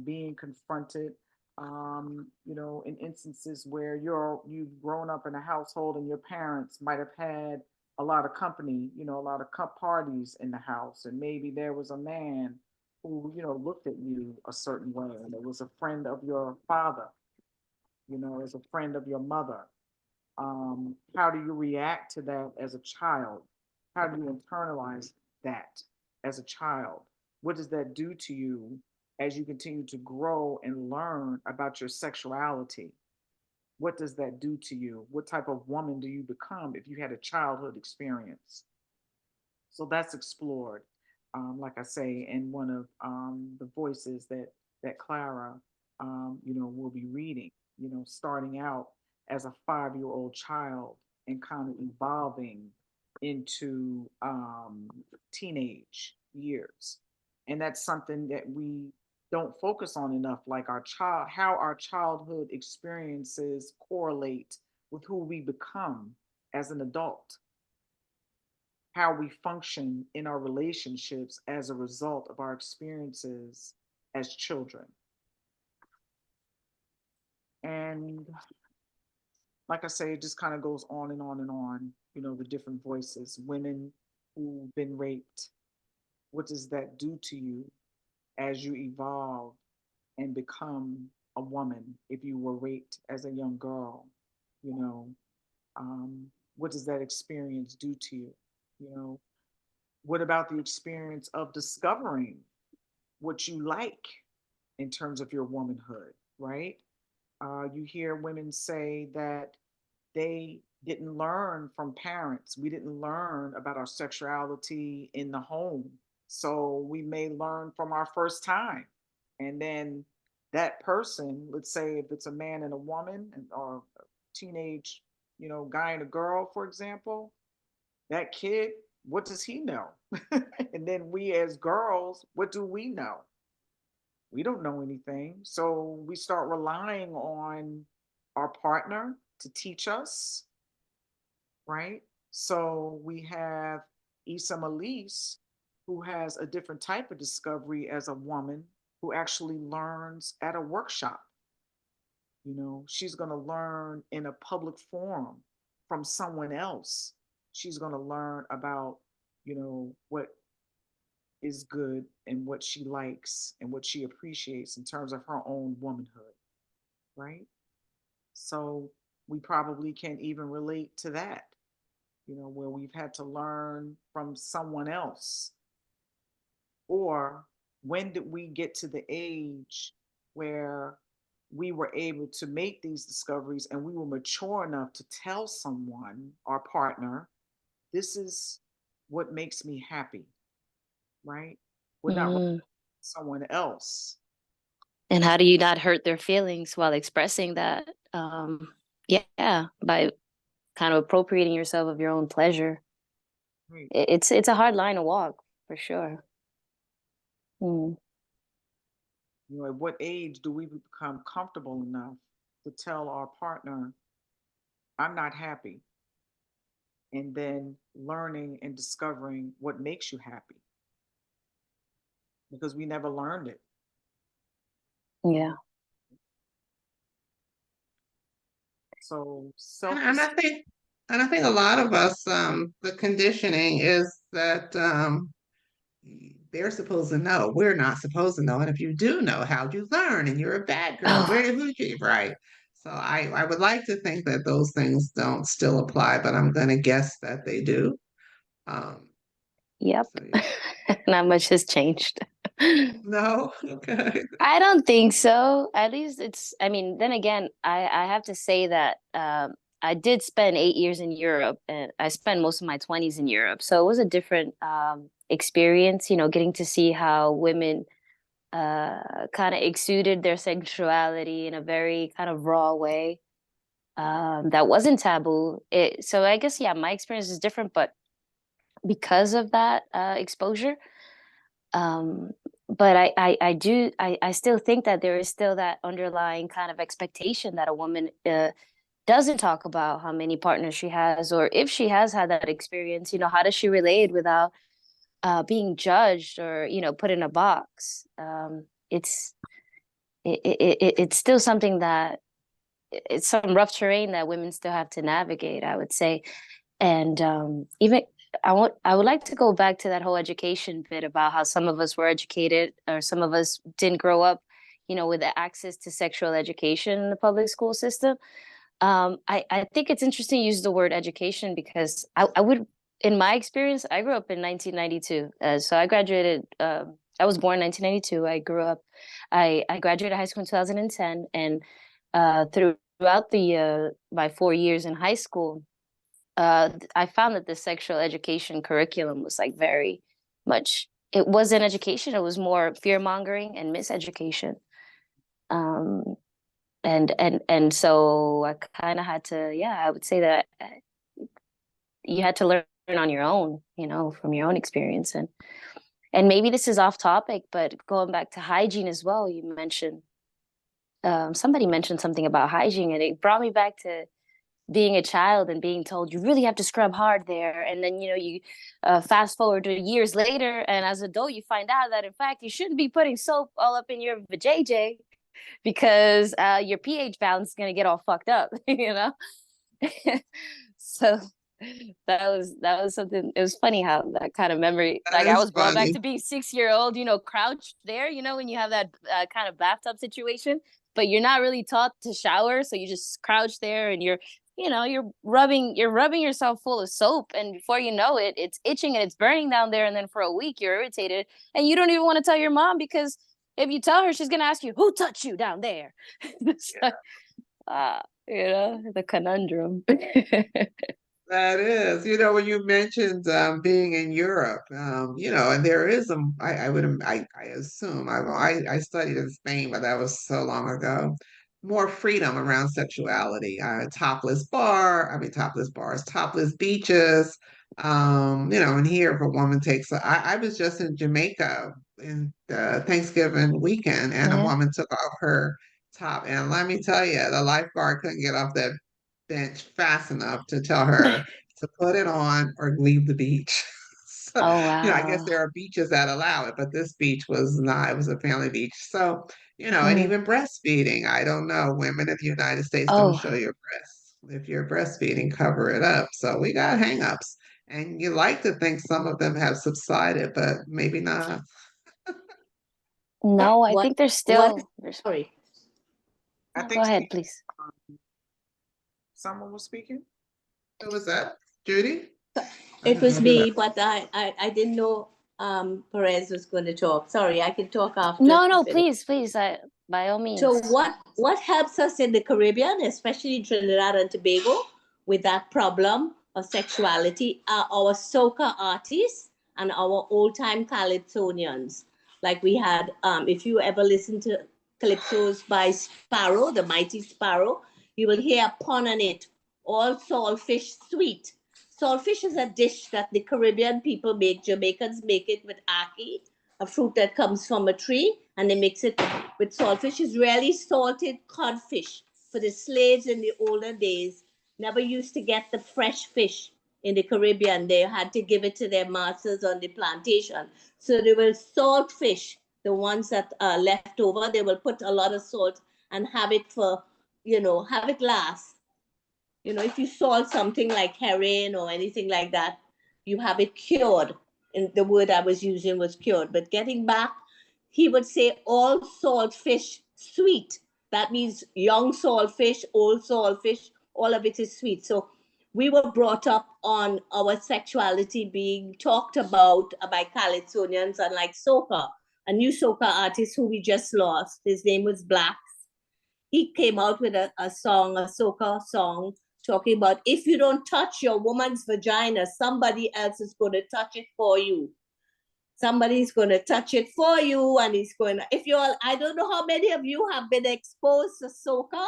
being confronted, in instances where you've grown up in a household and your parents might have had a lot of company, a lot of cup parties in the house, and maybe there was a man who, looked at you a certain way, and it was a friend of your father, as a friend of your mother. How do you react to that as a child? How do you internalize that as a child? What does that do to you as you continue to grow and learn about your sexuality? What does that do to you? What type of woman do you become if you had a childhood experience? So that's explored, like I say, in one of the voices that Clara, will be reading. Starting out as a 5-year-old child and kind of evolving into teenage years, and that's something that we don't focus on enough. Like how our childhood experiences correlate with who we become as an adult, how we function in our relationships as a result of our experiences as children. And like I say, it just kind of goes on and on and on, the different voices, women who've been raped. What does that do to you as you evolve and become a woman? If you were raped as a young girl, you know, what does that experience do to you? What about the experience of discovering what you like in terms of your womanhood, right? You hear women say that they didn't learn from parents. We didn't learn about our sexuality in the home. So we may learn from our first time. And then that person, let's say if it's a man and a woman or a teenage, guy and a girl, for example, that kid, what does he know? And then we as girls, what do we know? We don't know anything. So we start relying on our partner to teach us, right? So we have Issa Malise, who has a different type of discovery as a woman who actually learns at a workshop. You know, she's going to learn in a public forum from someone else. She's going to learn about, what is good and what she likes and what she appreciates in terms of her own womanhood, right? So we probably can even relate to that, where we've had to learn from someone else. Or when did we get to the age where we were able to make these discoveries and we were mature enough to tell someone, our partner, this is what makes me happy, right? We're not Mm. someone else. And how do you not hurt their feelings while expressing that? Yeah, by kind of appropriating yourself of your own pleasure. Right. It's a hard line to walk for sure. Mm. At what age do we become comfortable enough to tell our partner, I'm not happy? And then learning and discovering what makes you happy, because we never learned it. Yeah. So And, self and I think and I think a lot of us, the conditioning is that they're supposed to know. We're not supposed to know. And if you do know, how'd you learn? And you're a bad girl. Oh, Where did you right? So I would like to think that those things don't still apply, but I'm gonna guess that they do. Um, yep. so yeah. Not much has changed. No, okay. I don't think so. At least I mean, then again, I have to say that I did spend 8 years in Europe, and I spent most of my 20s in Europe. So it was a different experience, getting to see how women kind of exuded their sexuality in a very kind of raw way that wasn't taboo. So I guess, yeah, my experience is different, but because of that exposure, um, but I still think that there is still that underlying kind of expectation that a woman doesn't talk about how many partners she has, or if she has had that experience, how does she relate without being judged or put in a box. It's still something that it's some rough terrain that women still have to navigate, I would say. And even I would like to go back to that whole education bit about how some of us were educated or some of us didn't grow up, with the access to sexual education in the public school system. I think it's interesting you use the word education because I would, in my experience, I grew up in 1992. So I graduated, I was born in 1992. I graduated high school in 2010. And throughout my 4 years in high school, I found that the sexual education curriculum was like very much, it wasn't education, it was more fear mongering and miseducation. Um, and so I kind of had to, yeah, I would say that you had to learn on your own, from your own experience. And maybe this is off topic, but going back to hygiene as well, you mentioned, somebody mentioned something about hygiene, and it brought me back to being a child and being told you really have to scrub hard there, and then you fast forward to years later, and as an adult you find out that in fact you shouldn't be putting soap all up in your vajayjay because your pH balance is going to get all fucked up. So that was something. It was funny how that kind of memory, That like I is was brought back funny. to being 6 year old, crouched there, when you have that kind of bathtub situation, but you're not really taught to shower, so you just crouch there and you're rubbing yourself full of soap, and before you know it, it's itching and it's burning down there, and then for a week you're irritated and you don't even want to tell your mom, because if you tell her, she's gonna ask you, who touched you down there? It's like, the conundrum. That is, when you mentioned being in Europe, and there is I assume, I studied in Spain, but that was so long ago, more freedom around sexuality, topless bars, topless beaches, and here if a woman I was just in Jamaica in Thanksgiving weekend, and a Yeah. woman took off her top, and let me tell you, the lifeguard couldn't get off that bench fast enough to tell her to put it on or leave the beach. Oh, I guess wow. there are beaches that allow it, but this beach was not, it was a family beach. So, and Mm. even breastfeeding, I don't know, women in the United States don't Oh, show your breasts. If you're breastfeeding, cover it up. So we got hangups. And you like to think some of them have subsided, but maybe not. no, I What think there's what still, there's, sorry. I no, go think ahead, please. someone was speaking. Who was that? Judy? I It don't know was who that. me, but I didn't know Perez was going to talk. Sorry, I can talk after No, you no, finish. please, by all So means. what helps us in the Caribbean, especially Trinidad and Tobago, with that problem of sexuality are our soca artists and our old-time calypsonians. Like we had, if you ever listen to calypsos by Sparrow, the mighty Sparrow, you will hear pun on it, all saltfish sweet. Saltfish is a dish that the Caribbean people make. Jamaicans make it with ackee, a fruit that comes from a tree, and they mix it with saltfish. Is really salted codfish. For the slaves in the older days, never used to get the fresh fish in the Caribbean. They had to give it to their masters on the plantation. So they will salt fish, the ones that are left over. They will put a lot of salt and have it for, have it last. If you salt something like herring or anything like that, you have it cured. And the word I was using was cured. But getting back, he would say all salt fish sweet. That means young salt fish, old salt fish, all of it is sweet. So we were brought up on our sexuality being talked about by Calypsonians and like soca. A new soca artist who we just lost. His name was Black. He came out with a song, a soca song, talking about if you don't touch your woman's vagina, somebody else is going to touch it for you. Somebody's going to touch it for you, and he's going to, if you all, I don't know how many of you have been exposed to soca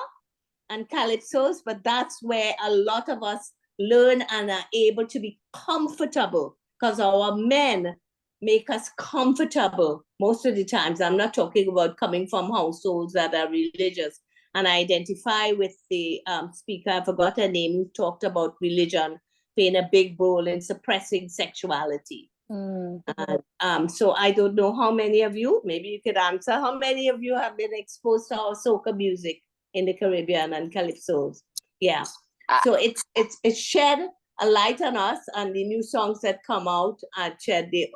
and calypsos, but that's where a lot of us learn and are able to be comfortable because our men make us comfortable most of the times. I'm not talking about coming from households that are religious. And I identify with the speaker, I forgot her name, who talked about religion playing a big role in suppressing sexuality. Mm. So I don't know how many of you, maybe you could answer, how many of you have been exposed to our soca music in the Caribbean and calypsos? Yeah. So it's shed a light on us and the new songs that come out and shed the,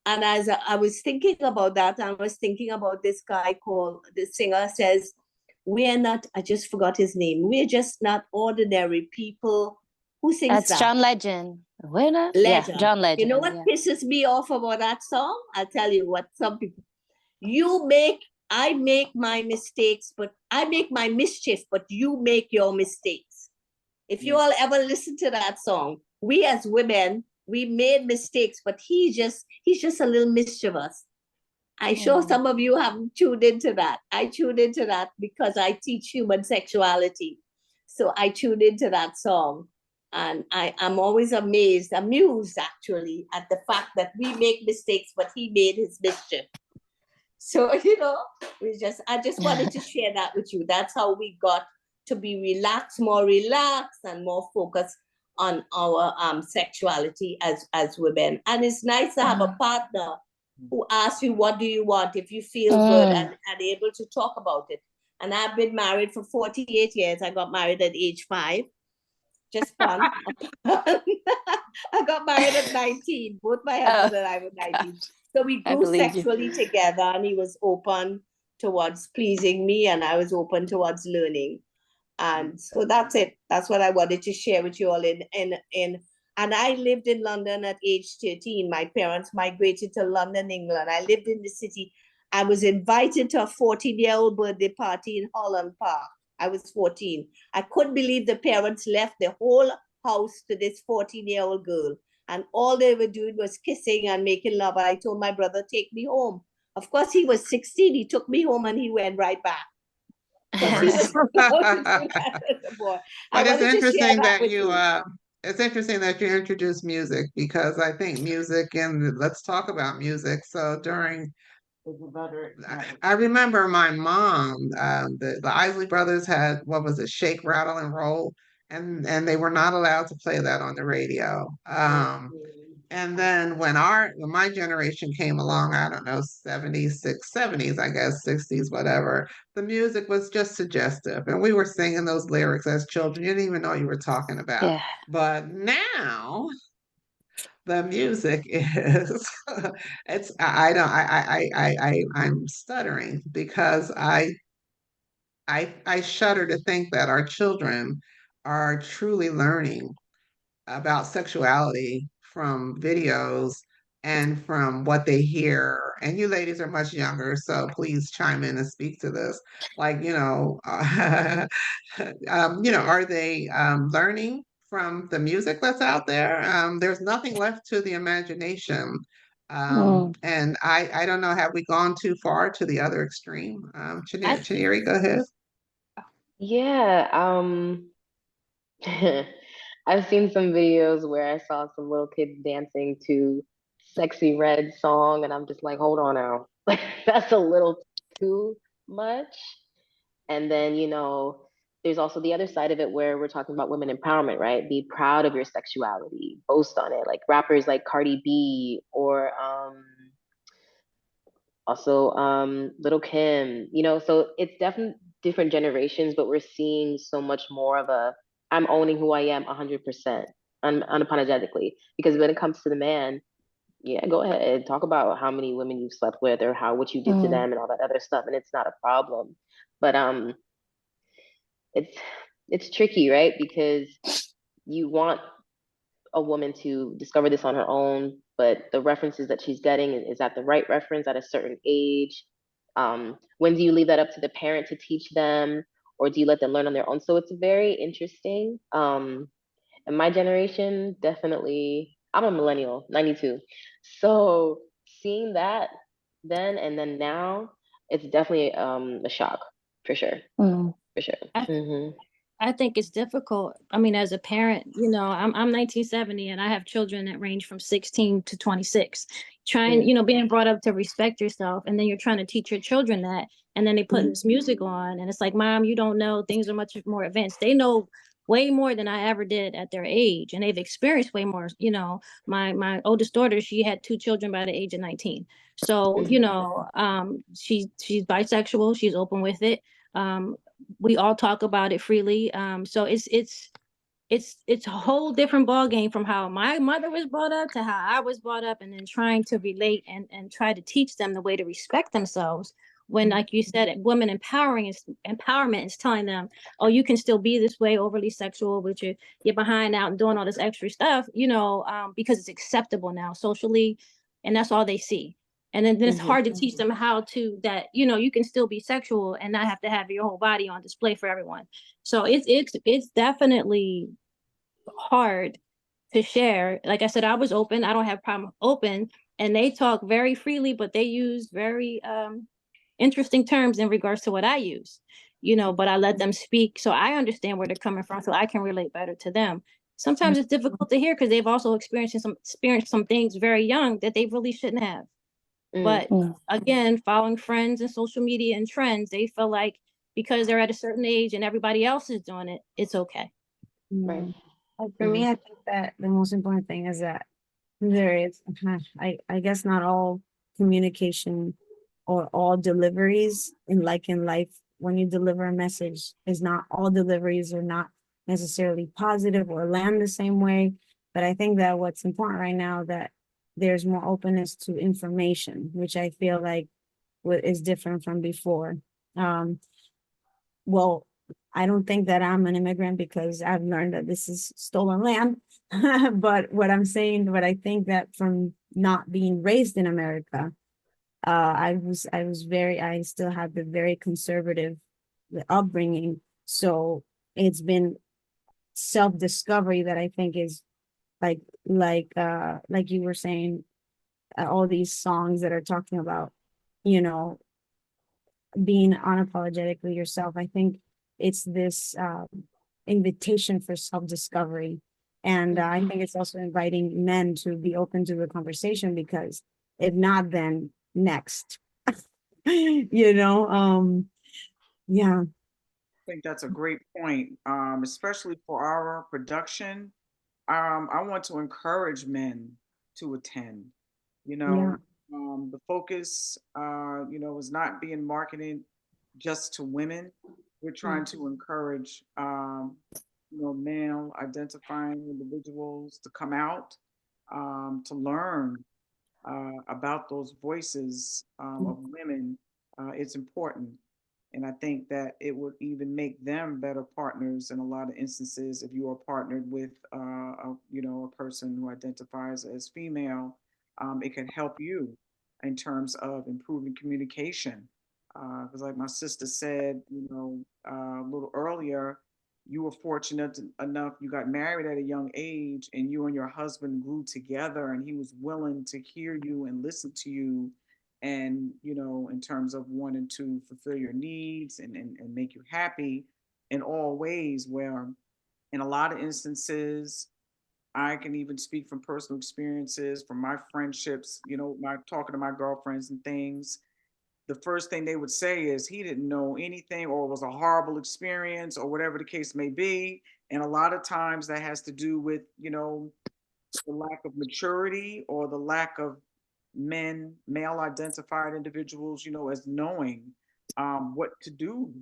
and as I was thinking about that, I was thinking about this guy called, the singer says, we're not, I just forgot his name. We're just not ordinary people. Who sings That's that? John Legend. Winner? Yeah, Legend. John You know Legend. what Yeah. pisses me off about that song? I'll tell you what some people, I make my mistakes, but I make my mischief, but you make your mistakes. If you all ever listen to that song, we as women, we made mistakes, but he's just a little mischievous. I'm sure some of you haven't tuned into that. I tuned into that because I teach human sexuality. So I tuned into that song. And I'm always amused actually, at the fact that we make mistakes, but he made his mischief. So, I just wanted to share that with you. That's how we got to be more relaxed and more focused on our sexuality as women. And it's nice to have a partner who asks you, what do you want, if you feel good and able to talk about it. And I've been married for 48 years. I got married at age 5. Just fun. I got married at 19. Both my husband and I were 19. So we I grew believe you. sexually together, and he was open towards pleasing me, and I was open towards learning. And so that's it. That's what I wanted to share with you all. And I lived in London at age 13. My parents migrated to London, England. I lived in the city. I was invited to a 14-year-old birthday party in Holland Park. I was 14. I couldn't believe the parents left the whole house to this 14-year-old girl. And all they were doing was kissing and making love. I told my brother, take me home. Of course, he was 16. He took me home and he went right back. Because he was supposed to do that as a boy. I But it's wanted to share interesting that that with you you. it's interesting that you introduced music because I think music and let's talk about music. So during I remember my mom, the Isley Brothers had what was it, Shake, Rattle, and Roll, and they were not allowed to play that on the radio. And then when my generation came along, I don't know, 76, 70s, I guess, 60s, whatever, the music was just suggestive. And we were singing those lyrics as children. You didn't even know you were talking about. Yeah. But now the music is it's I don't I'm stuttering because I shudder to think that our children are truly learning about sexuality from videos and from what they hear. And you ladies are much younger, so please chime in and speak to this. Like, are they learning from the music that's out there? There's nothing left to the imagination. And I don't know, have we gone too far to the other extreme? I Chineri, go ahead. Yeah, I've seen some videos where I saw some little kids dancing to Sexy Red song, and I'm just like, hold on now. Like, that's a little too much. And then, there's also the other side of it where we're talking about women empowerment, right? Be proud of your sexuality, boast on it. Like rappers like Cardi B or also Little Kim, so it's definitely different generations, but we're seeing so much more of I'm owning who I am 100%, unapologetically. Because when it comes to the man, yeah, go ahead, talk about how many women you've slept with or what you did to them and all that other stuff, and it's not a problem. But it's it's tricky, right? Because you want a woman to discover this on her own, but the references that she's getting is that the right reference at a certain age? When do you leave that up to the parent to teach them, or do you let them learn on their own? So it's very interesting. And my generation, definitely, I'm a millennial, 92. So seeing that then and then now, it's definitely a shock, for sure. For sure. I think it's difficult. I mean, as a parent, I'm 1970 and I have children that range from 16 to 26. Trying, being brought up to respect yourself, and then you're trying to teach your children that, and then they put this music on, and it's like, Mom, you don't know, things are much more advanced. They know way more than I ever did at their age, and they've experienced way more. My oldest daughter, she had 2 children by the age of 19. So, she's bisexual, she's open with it. We all talk about it freely. So it's a whole different ball game from how my mother was brought up to how I was brought up, and then trying to relate and try to teach them the way to respect themselves. When, like you said, women empowerment is telling them, oh, you can still be this way, overly sexual, with your behind out and doing all this extra stuff, because it's acceptable now socially, and that's all they see. And then it's hard to teach them how to that, you can still be sexual and not have to have your whole body on display for everyone. So it's definitely hard to share. Like I said, I was open. I don't have problem open, and they talk very freely, but they use very interesting terms in regards to what I use. But I let them speak, so I understand where they're coming from, so I can relate better to them. Sometimes it's difficult to hear because they've also experienced some things very young that they really shouldn't have. But again, following friends and social media and trends, they feel like because they're at a certain age and everybody else is doing it, it's okay. Right. For me, I think that the most important thing is that there is, I guess not all communication or all deliveries in life, when you deliver a message, is not all deliveries are not necessarily positive or land the same way. But I think that what's important right now, that there's more openness to information, which I feel like is different from before. Well, I don't think that I'm an immigrant because I've learned that this is stolen land. But what I think that from not being raised in America, I still have the very conservative upbringing. So it's been self-discovery that I think is like you were saying, all these songs that are talking about, being unapologetically yourself. I think it's this invitation for self-discovery. And I think it's also inviting men to be open to the conversation, because if not, then next. Yeah. I think that's a great point, especially for our production. I want to encourage men to attend. You Yeah. know, the focus, is not being marketed just to women. We're trying to encourage, male identifying individuals to come out, to learn about those voices of women. It's important. And I think that it would even make them better partners in a lot of instances if you are partnered with, a person who identifies as female. It can help you in terms of improving communication. Because, like my sister said, a little earlier, you were fortunate enough, you got married at a young age, and you and your husband grew together, and he was willing to hear you and listen to you, and in terms of wanting to fulfill your needs and make you happy in all ways. Where in a lot of instances, I can even speak from personal experiences from my friendships, my talking to my girlfriends and things. The first thing they would say is he didn't know anything, or it was a horrible experience, or whatever the case may be. And a lot of times that has to do with, the lack of maturity, or the lack of male identified individuals, as knowing what to do,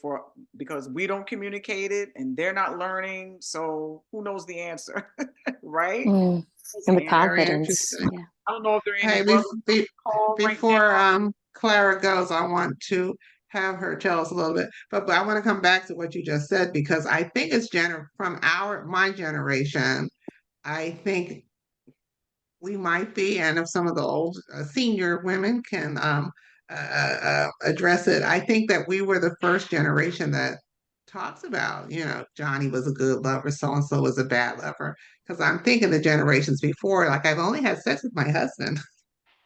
for, because we don't communicate it and they're not learning. So who knows the answer, right? Mm. Who's And the the answer? Very confidence. interesting. Yeah. I don't know if there are any Hey, brothers on the call right before now. Clara goes, I want to have her tell us a little bit, but I want to come back to what you just said, because I think it's from my generation. I think we might be, and if some of the old senior women can address it, I think that we were the first generation that talks about, Johnny was a good lover, so and so was a bad lover. Because I'm thinking the generations before, like I've only had sex with my husband.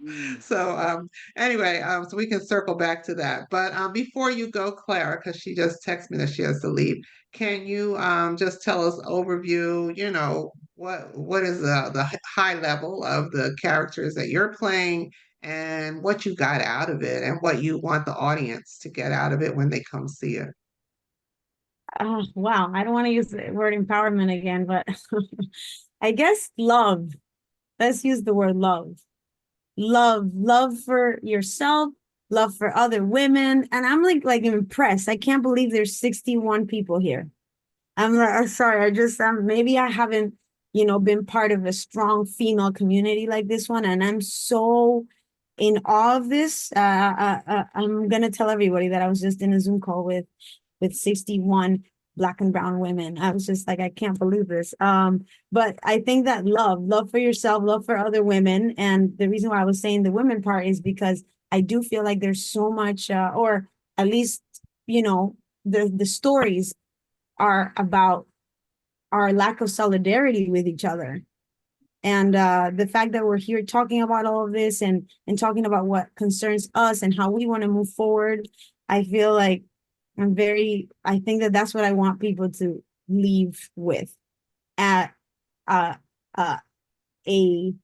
Mm. So anyway, so we can circle back to that. But before you go, Clara, because she just texted me that she has to leave, can you just tell us overview, what is the high level of the characters that you're playing, and what you got out of it, and what you want the audience to get out of it when they come see it? Wow, I don't want to use the word empowerment again, but I guess love. Let's use the word love. Love for yourself, love for other women. And I'm like impressed. I can't believe there's 61 people here. I'm sorry. Maybe I haven't, been part of a strong female community like this one. And I'm so in awe of this. I'm going to tell everybody that I was just in a Zoom call with 61 Black and brown women. I was just like, I can't believe this. But I think that love for yourself, love for other women. And the reason why I was saying the women part is because I do feel like there's so much, or at least, the stories are about our lack of solidarity with each other. And the fact that we're here talking about all of this, and talking about what concerns us and how we want to move forward, I feel like I think that that's what I want people to leave with, at uh, uh, a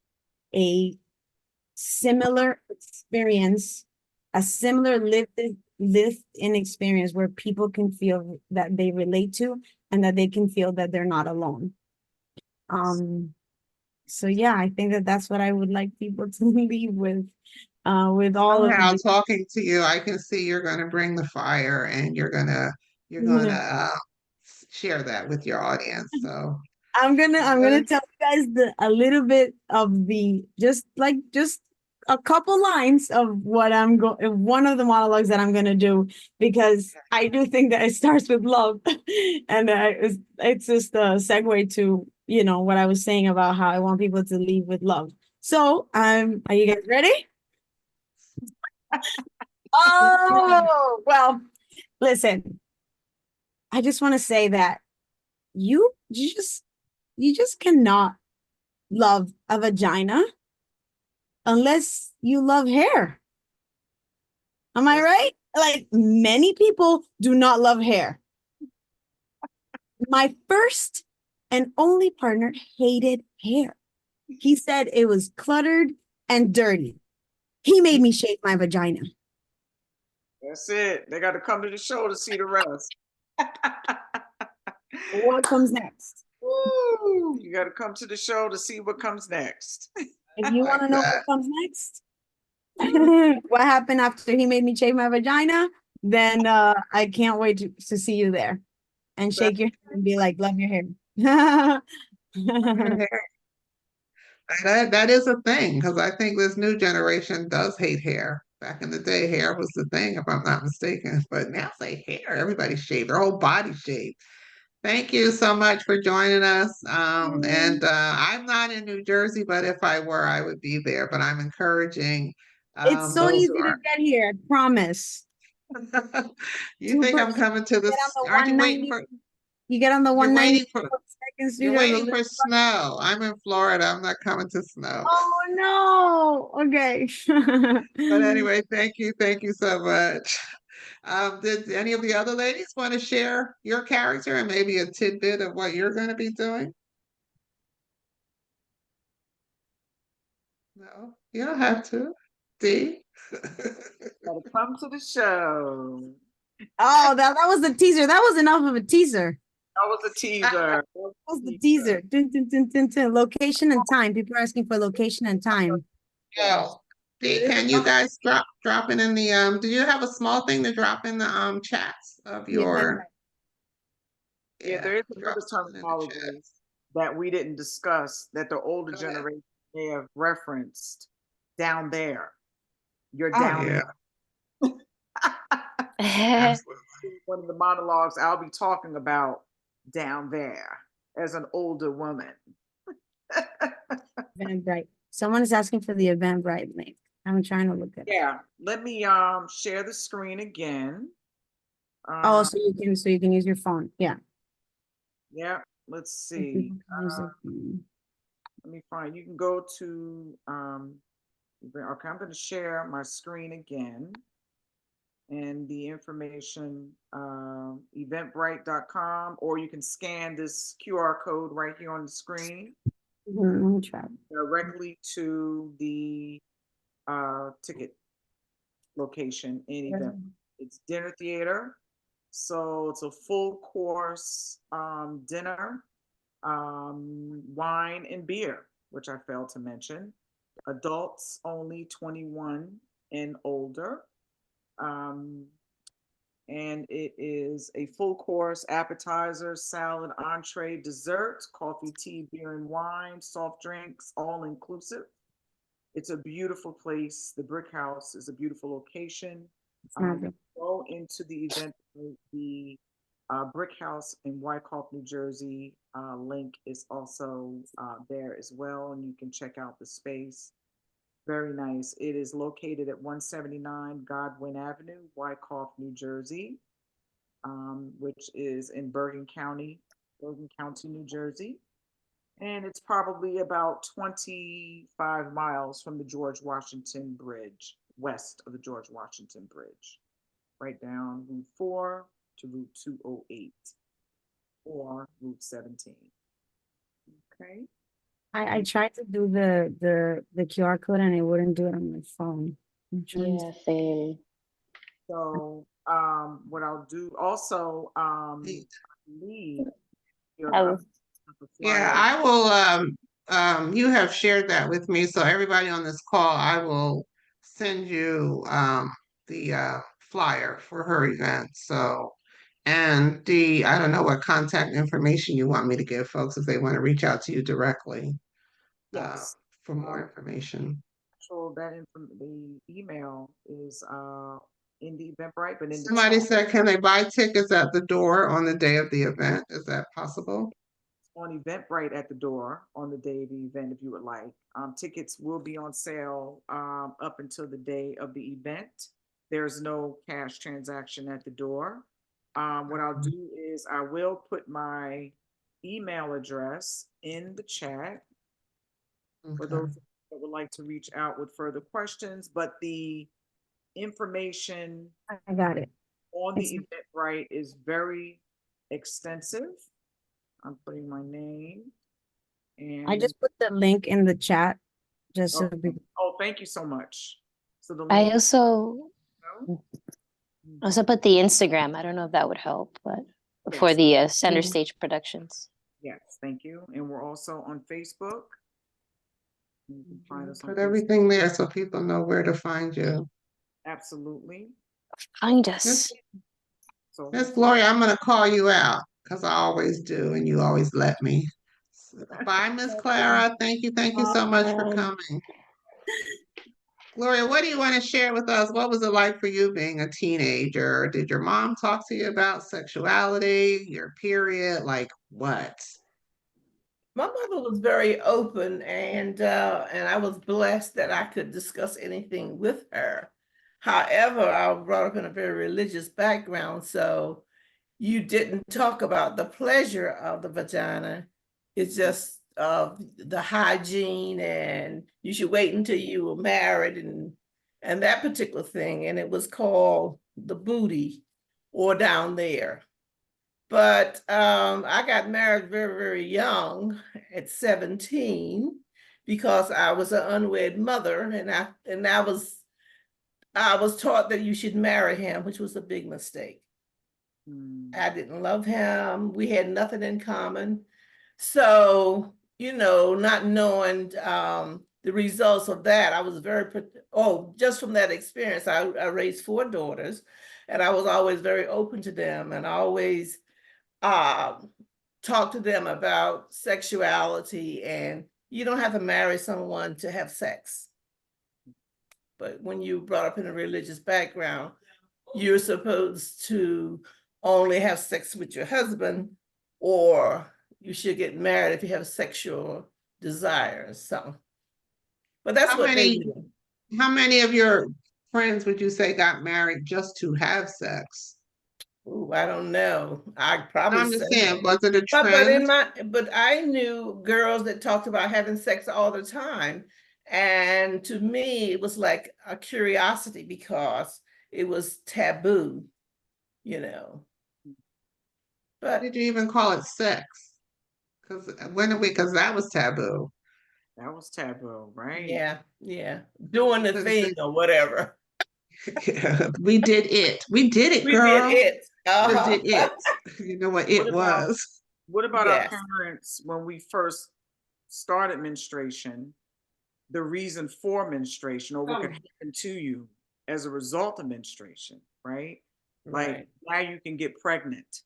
similar experience, a similar lived in experience where people can feel that they relate to, and that they can feel that they're not alone. So yeah, I think that that's what I would like people to leave with all of Somehow the. talking to you, I can see you're going to bring the fire, and you're gonna share that with your audience. So I'm gonna good. tell you guys a little bit of just a couple lines of what one of the monologues that I'm gonna do, because I do think that it starts with love, and it's just a segue to what I was saying about how I want people to leave with love. So are you guys ready? Oh well, listen. I just want to say that you just cannot love a vagina unless you love hair. Am I right? Like, many people do not love hair. My first and only partner hated hair. He said it was cluttered and dirty. He made me shave my vagina. That's it. They got to come to the show to see the rest. What comes next? Woo! You got to come to the show to see what comes next. If you want Like to know that. what comes next, what happened after he made me shave my vagina, then I can't wait to see you there and shake your hand and be like, love your hair. That is a thing because I think this new generation does hate hair. Back in the day, hair was the thing, if I'm not mistaken. But now say hair, everybody shaved, their whole body shaved. Thank you so much for joining us. And I'm not in New Jersey, but if I were, I would be there. But I'm encouraging It's so those easy who to are. get here, I promise. You think Super I'm easy. coming to Get on this? the Aren't you waiting 190. for? You get on the You're 190 waiting for. Second Street You're or the waiting little. for snow. I'm in Florida. I'm not coming to snow. Oh no. Okay. But anyway, thank you so much. Did any of the other ladies want to share your character and maybe a tidbit of what you're going to be doing? No, you don't have to. Dee? Got to come to the show. Oh, that was the teaser. That was enough of a teaser. That was a teaser. That was the teaser. Dun, dun, dun, dun, dun. Location and time. People are asking for location and time. Oh, Dee, can you guys drop it in the do you have a small thing to drop in the chats of Yeah, your Yeah, there is drop another something in the chat. terminology that we didn't discuss that the older Go ahead. generation may have referenced down there. You're Oh down yeah, there. absolutely. One of the monologues I'll be talking about down there as an older woman. Eventbrite. Someone is asking for the Eventbrite link. I'm trying to look at it. Yeah, let me share the screen again. Oh, so you can use your phone. Yeah. Yeah, let's So see. people can use their phone. Let me find. You can go to okay, I'm going to share my screen again. And the information, eventbrite.com, or you can scan this QR code right here on the screen Let me try. directly to the ticket location in event. It's dinner theater. So it's a full course dinner, wine and beer, which I failed to mention. Adults only 21 and older. And it is a full course, appetizer, salad, entree, dessert, coffee, tea, beer, and wine, soft drinks, all inclusive. It's a beautiful place. The Brick House is a beautiful location. Go into the event. The Brick House in Wyckoff, New Jersey link is also there as well, and you can check out the space. Very nice. It is located at 179 Godwin Avenue, Wyckoff, New Jersey, which is in Bergen County, New Jersey. And it's probably about 25 miles from the George Washington Bridge, west of the George Washington Bridge, right down Route 4 to Route 208 or Route 17. Okay. I tried to do the QR code and it wouldn't do it on my phone. Yeah, same. So what I'll do also, leave Yeah, I will you have shared that with me, so everybody on this call, I will send you the flyer for her event. So and I don't know what contact information you want me to give folks if they want to reach out to you directly yes, for more information. so the email is in the Eventbrite, but in the Somebody chat said, can they buy tickets at the door on the day of the event? Is that possible? on Eventbrite at the door on the day of the event, if you would like. Tickets will be on sale up until the day of the event. There's no cash transaction at the door. What I'll do is I will put my email address in the chat for Okay. those that would like to reach out with further questions, but the information I got it. on the Eventbrite is very extensive. I'm putting my name and I just put the link in the chat just so people. oh, thank you so much. So the I link, also put the Instagram. I don't know if that would help, but for the Center Stage Productions. Yes, thank you. And we're also on Facebook. You can find us on Put Facebook. everything there so people know where to find you. Absolutely. Find Miss us. So Miss Gloria, I'm gonna call you out because I always do, and you always let me. Bye, Miss Clara. Thank you so much for coming. Gloria, what do you want to share with us? What was it like for you being a teenager? Did your mom talk to you about sexuality, your period? Like what? My mother was very open, and I was blessed that I could discuss anything with her. However, I was brought up in a very religious background, so you didn't talk about the pleasure of the vagina. It's just the hygiene, and you should wait until you were married, and that particular thing. And it was called the booty, or down there. But I got married very, very young at 17 because I was an unwed mother, and I was taught that you should marry him, which was a big mistake. I didn't love him. We had nothing in common. So, not knowing the results of that, I was just from that experience, I raised 4 daughters, and I was always very open to them, and I always talk to them about sexuality, and you don't have to marry someone to have sex. But when you brought up in a religious background, you're supposed to only have sex with your husband, or you should get married if you have sexual desires. So, but that's How what they many do. how many of your friends would you say got married just to have sex? Ooh, I don't know. I'd No, probably I'm say just saying, that. was it a But trend? I knew girls that talked about having sex all the time. And to me, it was like a curiosity because it was taboo, you know. Why But did you even call it sex? Because that was taboo. that was taboo, right? yeah, doing the thing or whatever. We did it. We did it, We did girl. it. Just did it. You know what What it about was. what about our Yes. parents when we first started menstruation? The reason for menstruation, or what could happen to you as a result of menstruation, right? Like Right. now you can get pregnant,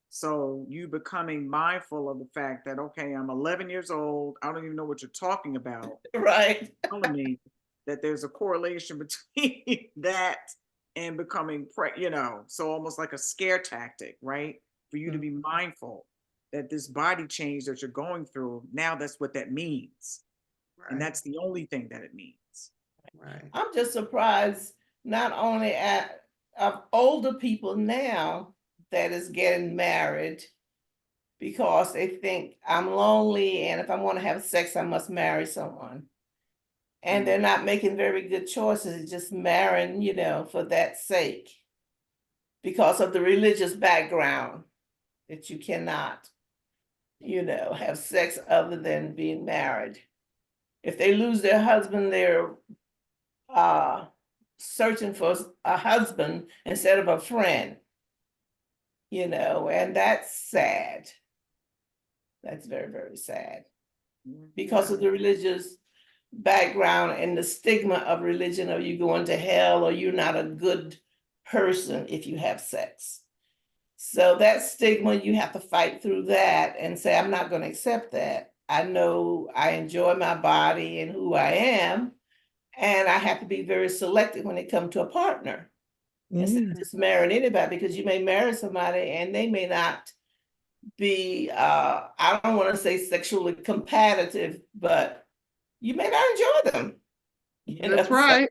so you becoming mindful of the fact that, okay, I'm 11 years old, I don't even know what you're talking about, Right. telling me that there's a correlation between that and becoming so almost like a scare tactic, right? For you to be mindful that this body change that you're going through, now that's what that means. And that's the only thing that it means. Right. I'm just surprised not only of older people now that is getting married because they think I'm lonely, and if I want to have sex, I must marry someone. And they're not making very good choices, just marrying, for that sake, because of the religious background that you cannot, have sex other than being married. If they lose their husband, they're searching for a husband instead of a friend, and that's sad. That's very, very sad because of the religious background and the stigma of religion, or you going to hell, or you're not a good person if you have sex. So that stigma, you have to fight through that and say, I'm not going to accept that. I know I enjoy my body and who I am, and I have to be very selective when it comes to a partner. Instead of just marrying anybody, because you may marry somebody and they may not be, I don't want to say sexually competitive, but you may not enjoy them. That's right.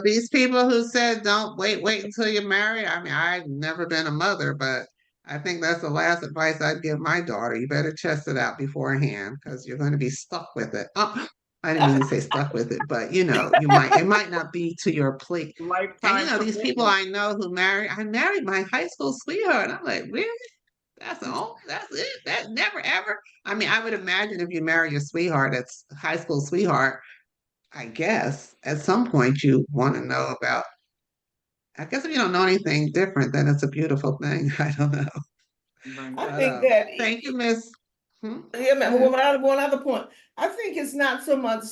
These people who said don't wait until you're married. I mean, I've never been a mother, but I think that's the last advice I'd give my daughter. You better test it out beforehand because you're going to be stuck with it. Oh, I didn't mean to say stuck with it, but it might not be to your plate. And Lifetime these people commitment. I know who I married my high school sweetheart. I'm like, really? That's all. That's it. That never ever. I mean, I would imagine if you marry your sweetheart, that's high school sweetheart. I guess at some point you want to know about I guess if you don't know anything different, then it's a beautiful thing. I don't know. Right. I But think that thank you, Miss. yeah, Go man, ahead. one other point. I think it's not so much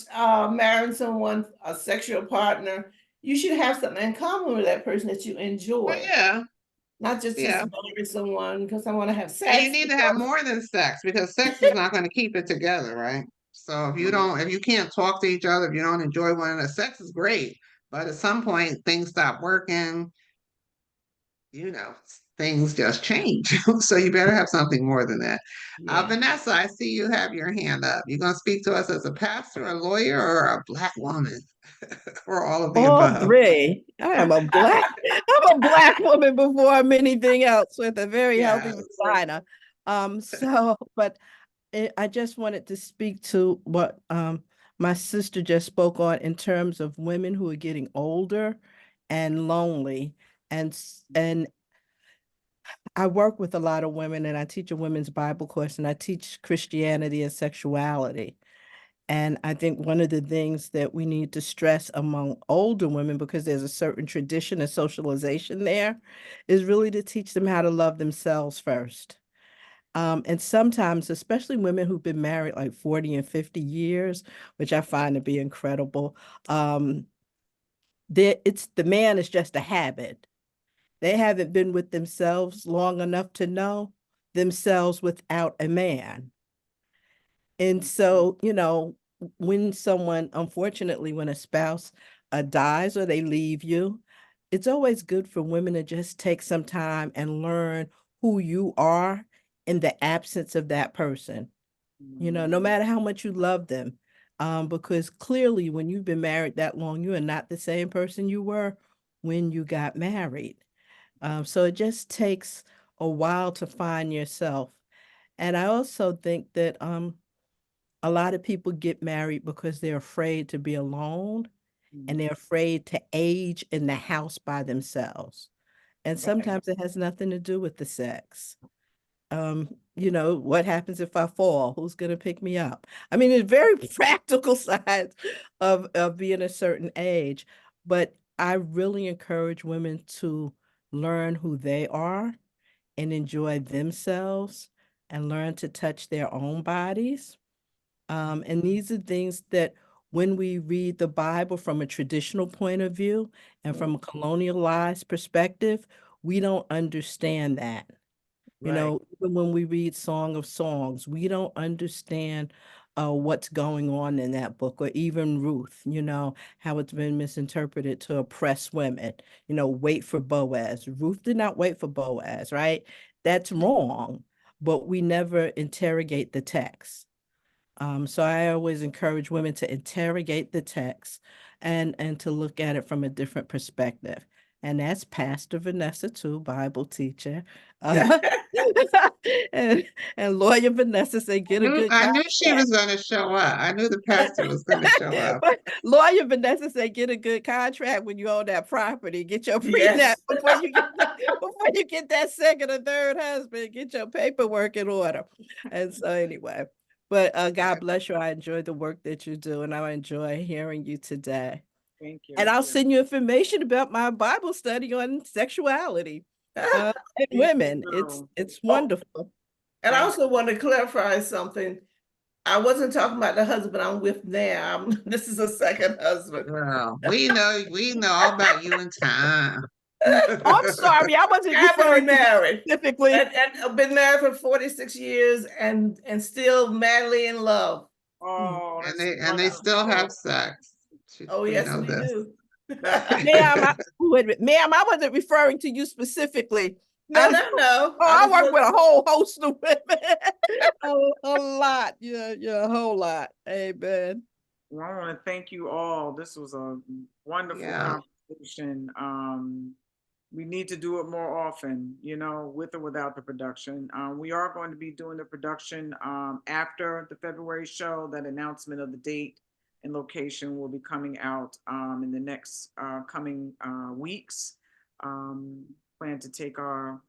marrying someone, a sexual partner. You should have something in common with that person that you But enjoy, yeah, not just yeah. marry someone because I want to have And you sex. need to have more than sex because sex is not going to keep it together, right? So if you can't talk to each other, if you don't enjoy one another, sex is great, but at some point things stop working, you know, things just change. So you better have something more than that. Yeah. Vanessa, I see you have your hand up. You going to speak to us as a pastor, a lawyer, or a Black woman, or all of the All above? three. I'm a black woman before I'm anything else with a very healthy Yes. vagina. But I just wanted to speak to what my sister just spoke on in terms of women who are getting older and lonely. And I work with a lot of women and I teach a women's Bible course and I teach Christianity and sexuality. And I think one of the things that we need to stress among older women, because there's a certain tradition and socialization there, is really to teach them how to love themselves first. And sometimes, especially women who've been married like 40 and 50 years, which I find to be incredible, it's the man is just a habit. They haven't been with themselves long enough to know themselves without a man. And so, when someone, unfortunately, when a spouse dies or they leave you, it's always good for women to just take some time and learn who you are in the absence of that person, no matter how much you love them. Because clearly, when you've been married that long, you are not the same person you were when you got married. So it just takes a while to find yourself. And I also think that a lot of people get married because they're afraid to be alone and they're afraid to age in the house by themselves. And Right. sometimes it has nothing to do with the sex. What happens if I fall? Who's going to pick me up? I mean, it's very practical sides of being a certain age, but I really encourage women to learn who they are and enjoy themselves and learn to touch their own bodies. And these are things that when we read the Bible from a traditional point of view and from a colonialized perspective, we don't understand that. Right. Even when we read Song of Songs, we don't understand what's going on in that book, or even Ruth, how it's been misinterpreted to oppress women, wait for Boaz. Ruth did not wait for Boaz, right? That's wrong, but we never interrogate the text. So I always encourage women to interrogate the text and to look at it from a different perspective. And that's Pastor Vanessa too, Bible teacher. Uh, and, and lawyer Vanessa said, get a good I knew she contract. was going to show up. I knew the pastor was going to show up. But lawyer Vanessa said, get a good contract when you own that property. Get your prenup Yes. before you get that second or third husband. Get your paperwork in order. And so anyway, but God bless you. I enjoy the work that you do, and I enjoy hearing you today. Thank And you. I'll send you information about my Bible study on sexuality and Please women. do. It's Oh, wonderful. and I Thank also want to clarify something. I wasn't talking about the husband I'm with now. This is a second husband. Girl, we know all about you in time. Oh, I'm sorry. I wasn't Happily referring to you married. specifically. And I've been married for 46 years and still madly in love. Oh, And that's they still have wonderful. sex. Oh, We yes, know we this. do. Wait a minute. Ma'am, I wasn't referring to you specifically. I No. know. Oh, I I just work was, with a whole host of women. A lot. Yeah, a whole lot. Amen. Well, I want to thank you all. This was a wonderful Yeah. conversation. We need to do it more often, with or without the production. We are going to be doing the production after the February show. That announcement of the date and location will be coming out in the next coming weeks. Plan to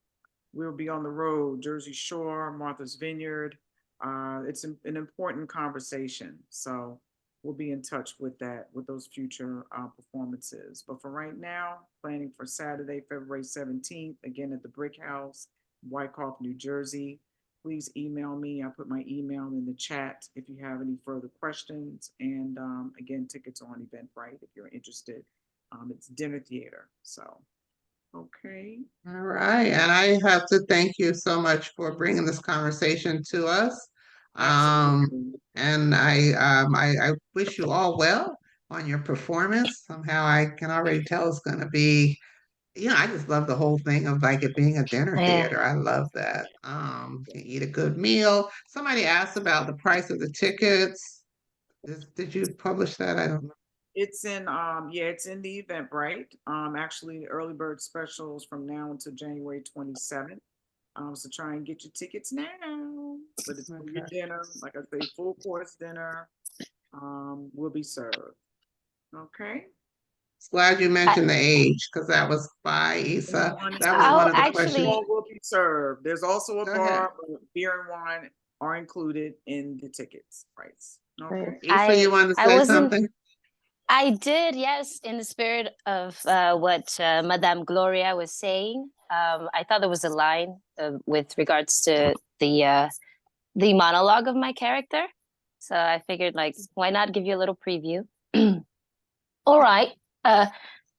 we'll be on the road, Jersey Shore, Martha's Vineyard. It's an important conversation. So we'll be in touch with that, with those future performances. But for right now, planning for Saturday, February 17th, again at the Brick House, Wyckoff, New Jersey. Please email me. I put my email in the chat if you have any further questions. And again, tickets are on Eventbrite if you're interested. It's dinner theater. So, okay. All right. And I have to thank you so much for bringing this conversation to us. Absolutely. And I wish you all well on your performance. Somehow I can already tell it's going to be, I just love the whole thing of like it being a dinner Yeah. theater. I love that. You eat a good meal. Somebody asked about the price of the tickets. Did you publish that? I don't know. It's in it's in the Eventbrite. Actually early bird specials from now until January 27th. So try and get your tickets now. But it's for your dinner, like I say, full course dinner will be served. Okay. Glad you mentioned the age because that was by Issa. That was Oh, one of the actually- questions. All will be served. There's also a Go bar, but beer and wine are included in the tickets price. Okay. Issa, you wanted to I say wasn't- something? I did, yes, in the spirit of what Madame Gloria was saying. I thought there was a line with regards to the monologue of my character. So I figured, like, why not give you a little preview? All right,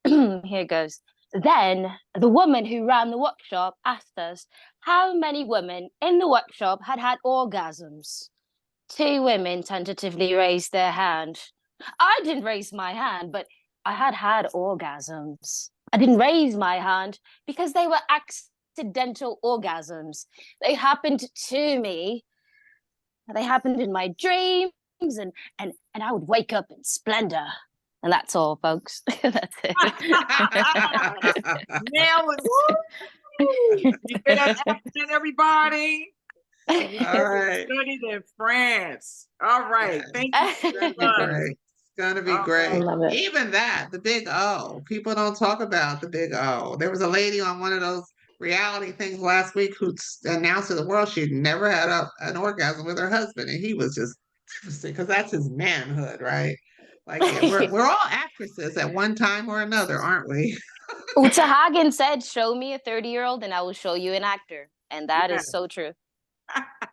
here goes. Then the woman who ran the workshop asked us how many women in the workshop had had orgasms. 2 women tentatively raised their hand. I didn't raise my hand, but I had had orgasms. I didn't raise my hand because they were accidental orgasms. They happened to me. They happened in my dreams, and I would wake up in splendor. And that's all, folks. That's it. Nail it. Woo! You hear that accent, everybody? All right. Studied in France. All right. Thank you so It's much. great. It's gonna be All great. right. love it. Even that, the big O. People don't talk about the big O. There was a lady on one of those reality things last week who announced to the world she'd never had an orgasm with her husband, and he was just because that's his manhood, right? Like, yeah, we're all actresses at one time or another, aren't we? Uta Hagen said, show me a 30-year-old and I will show you an actor. And that is so true.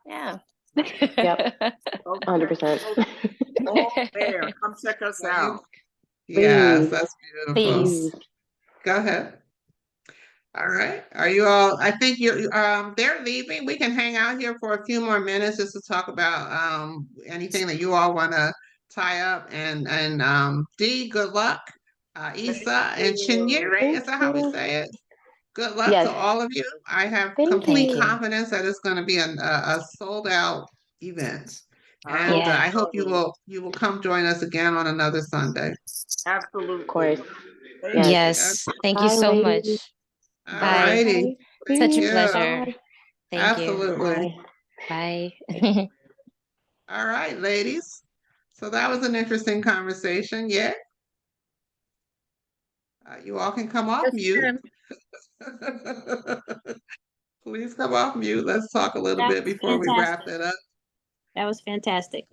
Yeah. Yep. 100%. All there. Come check us out. Yes, Please. that's beautiful. Please. Go ahead. All right. Are you all? I think they're leaving. We can hang out here for a few more minutes just to talk about anything that you all want to tie up. And Dee, good luck. Issa and Chinyere, is that how we say it? Good luck Yes. to all of you. I have Thank complete you. confidence that it's going to be a sold out event. And Yeah. I hope you will come join us again on another Sunday. Absolutely. Of course. Thank Yes. Thank you Bye, so ladies. much. All Bye. righty. Bye. Such a you. pleasure. Thank Absolutely. you. Bye. All right, ladies. So that was an interesting conversation. Yeah. You all can come off mute. Please come off mute. Let's talk a little bit before we wrap it up. That was fantastic.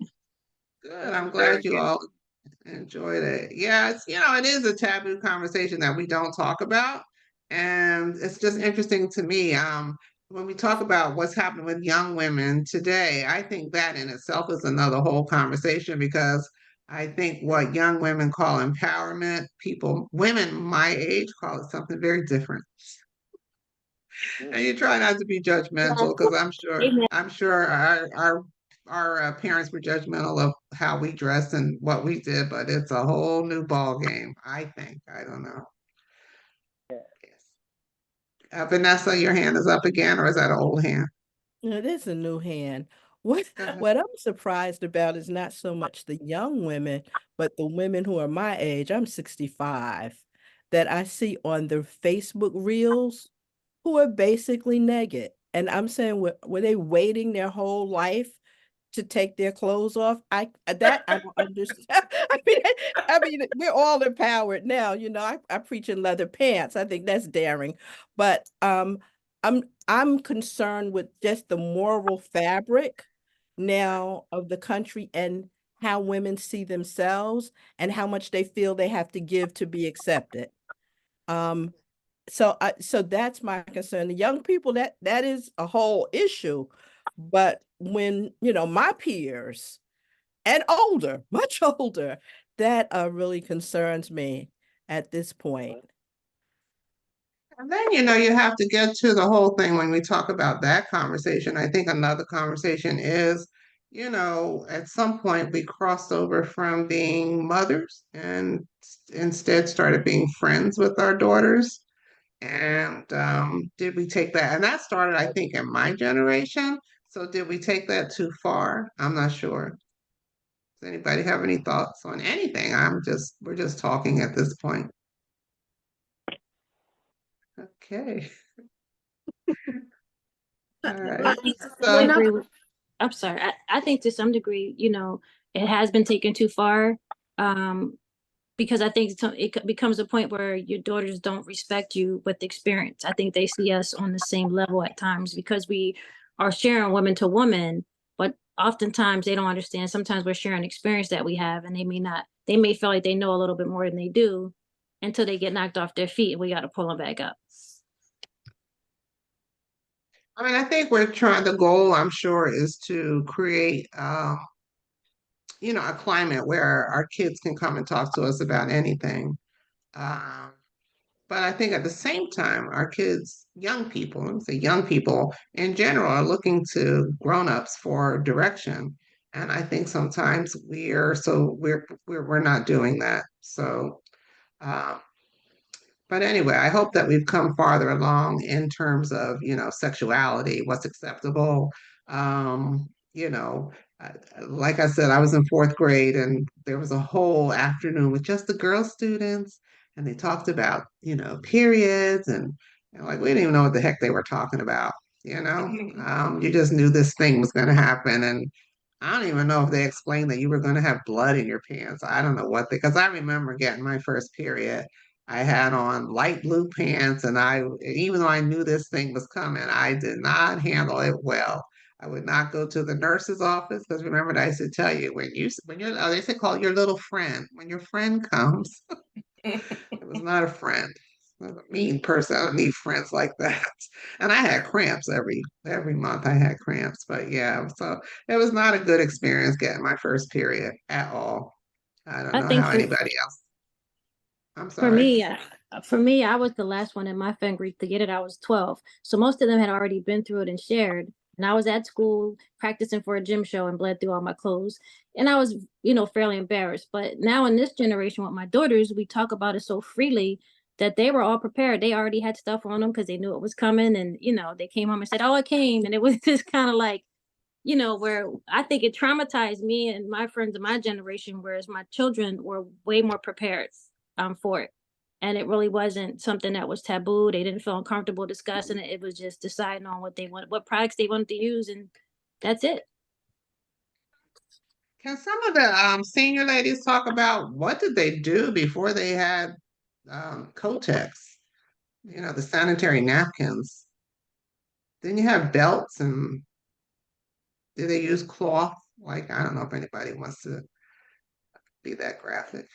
Good. I'm glad you all enjoyed it. Yeah, it is a taboo conversation that we don't talk about. And it's just interesting to me. When we talk about what's happening with young women today, I think that in itself is another whole conversation because I think what young women call empowerment, women my age call it something very different. And you try not to be judgmental because I'm sure our parents were judgmental of how we dressed and what we did, but it's a whole new ball game. I think. I don't know. Yes. Vanessa, your hand is up again, or is that an old hand? It is a new hand. What I'm surprised about is not so much the young women, but the women who are my age. I'm 65, that I see on their Facebook reels who are basically naked. And I'm saying, were they waiting their whole life to take their clothes off? I don't understand. I mean, we're all empowered now. I preach in leather pants. I think that's daring, but I'm concerned with just the moral fabric now of the country and how women see themselves and how much they feel they have to give to be accepted. So that's my concern. The young people, that is a whole issue. But when, my peers and older, much older, that really concerns me at this point. And then, you have to get to the whole thing when we talk about that conversation. I think another conversation is, at some point we crossed over from being mothers and instead started being friends with our daughters. And did we take that? And that started, I think, in my generation. So did we take that too far? I'm not sure. Does anybody have any thoughts on anything? We're just talking at this point. Okay. All right. So, I'm sorry. I think to some degree, it has been taken too far. Because I think it becomes a point where your daughters don't respect you with experience. I think they see us on the same level at times because we are sharing woman to woman, but oftentimes they don't understand. Sometimes we're sharing experience that we have, and they may feel like they know a little bit more than they do until they get knocked off their feet and we got to pull them back up. I mean, I think the goal, I'm sure, is to create, a climate where our kids can come and talk to us about anything. Um, but I think at the same time, our kids, young people, let me say young people in general, are looking to grown-ups for direction. And I think sometimes we're not doing that. So, um, but anyway, I hope that we've come farther along in terms of, sexuality, what's acceptable. Um, you know, uh, like I said, I was in fourth grade and there was a whole afternoon with just the girl students, and they talked about, periods and like we didn't even know what the heck they were talking about, you know. You just knew this thing was going to happen, and I don't even know if they explained that you were going to have blood in your pants. I don't know because I remember getting my first period. I had on light blue pants, and even though I knew this thing was coming, I did not handle it well. I would not go to the nurse's office because remember, I used to tell you they used to call your little friend. When your friend comes, it was not a friend. I was a mean person. I don't need friends like that. And I had cramps every month. I had cramps, but yeah, so it was not a good experience getting my first period at all. I don't I know think how anybody else. I'm for sorry. me, I was the last one in my friend group to get it. I was 12. So most of them had already been through it and shared. And I was at school practicing for a gym show and bled through all my clothes. And I was, fairly embarrassed. But now in this generation with my daughters, we talk about it so freely that they were all prepared. They already had stuff on them because they knew it was coming. And, they came home and said, oh, it came. And it was just kind of like, where I think it traumatized me and my friends of my generation, whereas my children were way more prepared for it. And it really wasn't something that was taboo. They didn't feel uncomfortable discussing it. It was just deciding on what products they wanted to use, and that's it. Can some of the senior ladies talk about what did they do before they had Kotex? The sanitary napkins. Then you have belts, and did they use cloth? Like, I don't know if anybody wants to be that graphic.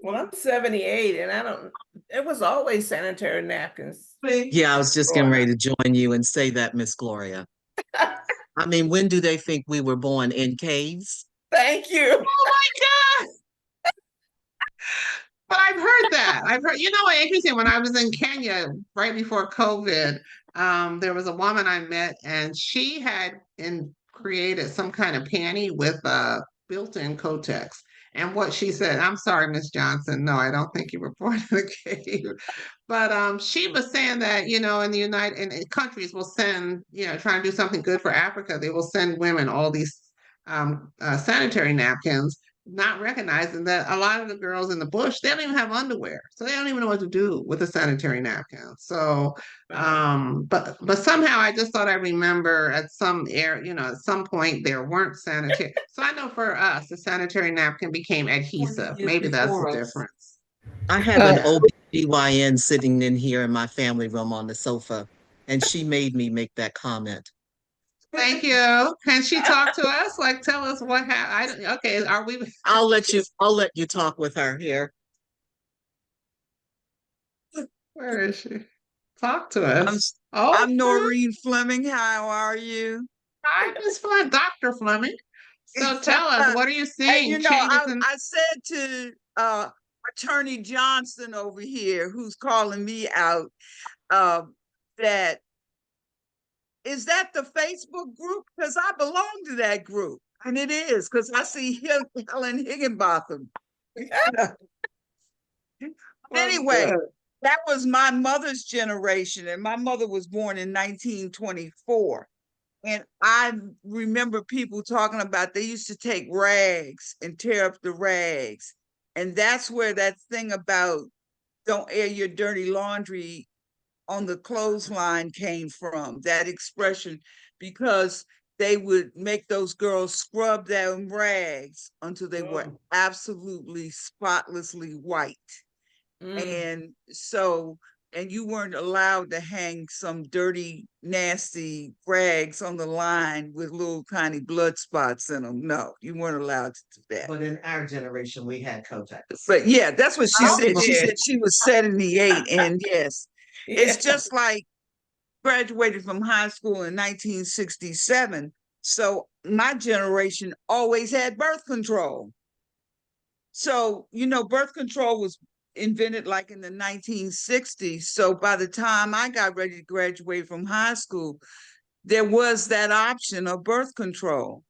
Well, I'm 78 and it was always sanitary napkins. Yeah, I was just getting ready to join you and say that, Miss Gloria. I mean, when do they think we were born? In caves? Thank you. Oh my God. But I've heard that. What interesting, when I was in Kenya right before COVID, there was a woman I met and she had created some kind of panty with a built-in Kotex. And what she said, I'm sorry, Miss Johnson. No, I don't think you were born in a cave. But she was saying that, in the countries will send, trying to do something good for Africa, they will send women all these sanitary napkins, not recognizing that a lot of the girls in the bush, they don't even have underwear. So they don't even know what to do with a sanitary napkin. So but somehow I just thought I remember at some point there weren't sanitary. So I know for us, the sanitary napkin became adhesive. Maybe that's the difference. I have an OBGYN sitting in here in my family room on the sofa, and she made me make that comment. Thank you. Can she talk to us? Like, tell us what happened. Okay, are we? I'll let you talk with her here. Where is she? Talk to I'm, us. Oh, I'm Noreen Fleming. How are you? hi, Miss Fleming, Dr. Fleming. So tell us, what are you And seeing? Changes in. I said to Attorney Johnson over here, who's calling me out, that is that the Facebook group? Because I belong to that group. And it is, because I see Helen Higginbotham. Anyway, good. that was my mother's generation, and my mother was born in 1924. And I remember people talking about they used to take rags and tear up the rags. And that's where that thing about don't air your dirty laundry on the clothesline came from, that expression, because they would make those girls scrub them rags until they were absolutely spotlessly white. And so, and you weren't allowed to hang some dirty, nasty rags on the line with little tiny blood spots in them. No, you weren't allowed to do that. But in our generation, we had Kotex. But yeah, that's what she said. She did. said she was 78. And yes, it's just like graduated from high school in 1967. So my generation always had birth control. So, birth control was invented like in the 1960s. So by the time I got ready to graduate from high school, there was that option of birth control.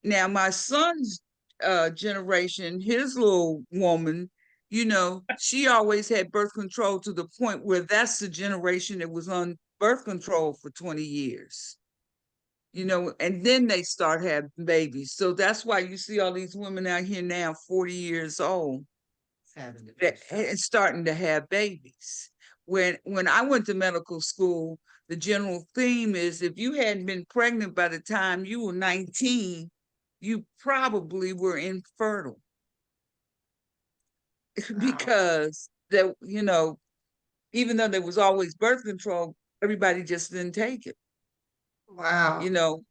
Now, my son's generation, his little woman, she always had birth control to the point where that's the generation that was on birth control for 20 years. And then they start having babies. So that's why you see all these women out here now, 40 years old, and starting to have babies. When I went to medical school, the general theme is if you hadn't been pregnant by the time you were 19, you probably were infertile. Because that, even though there was always birth control, everybody just didn't take it. Wow.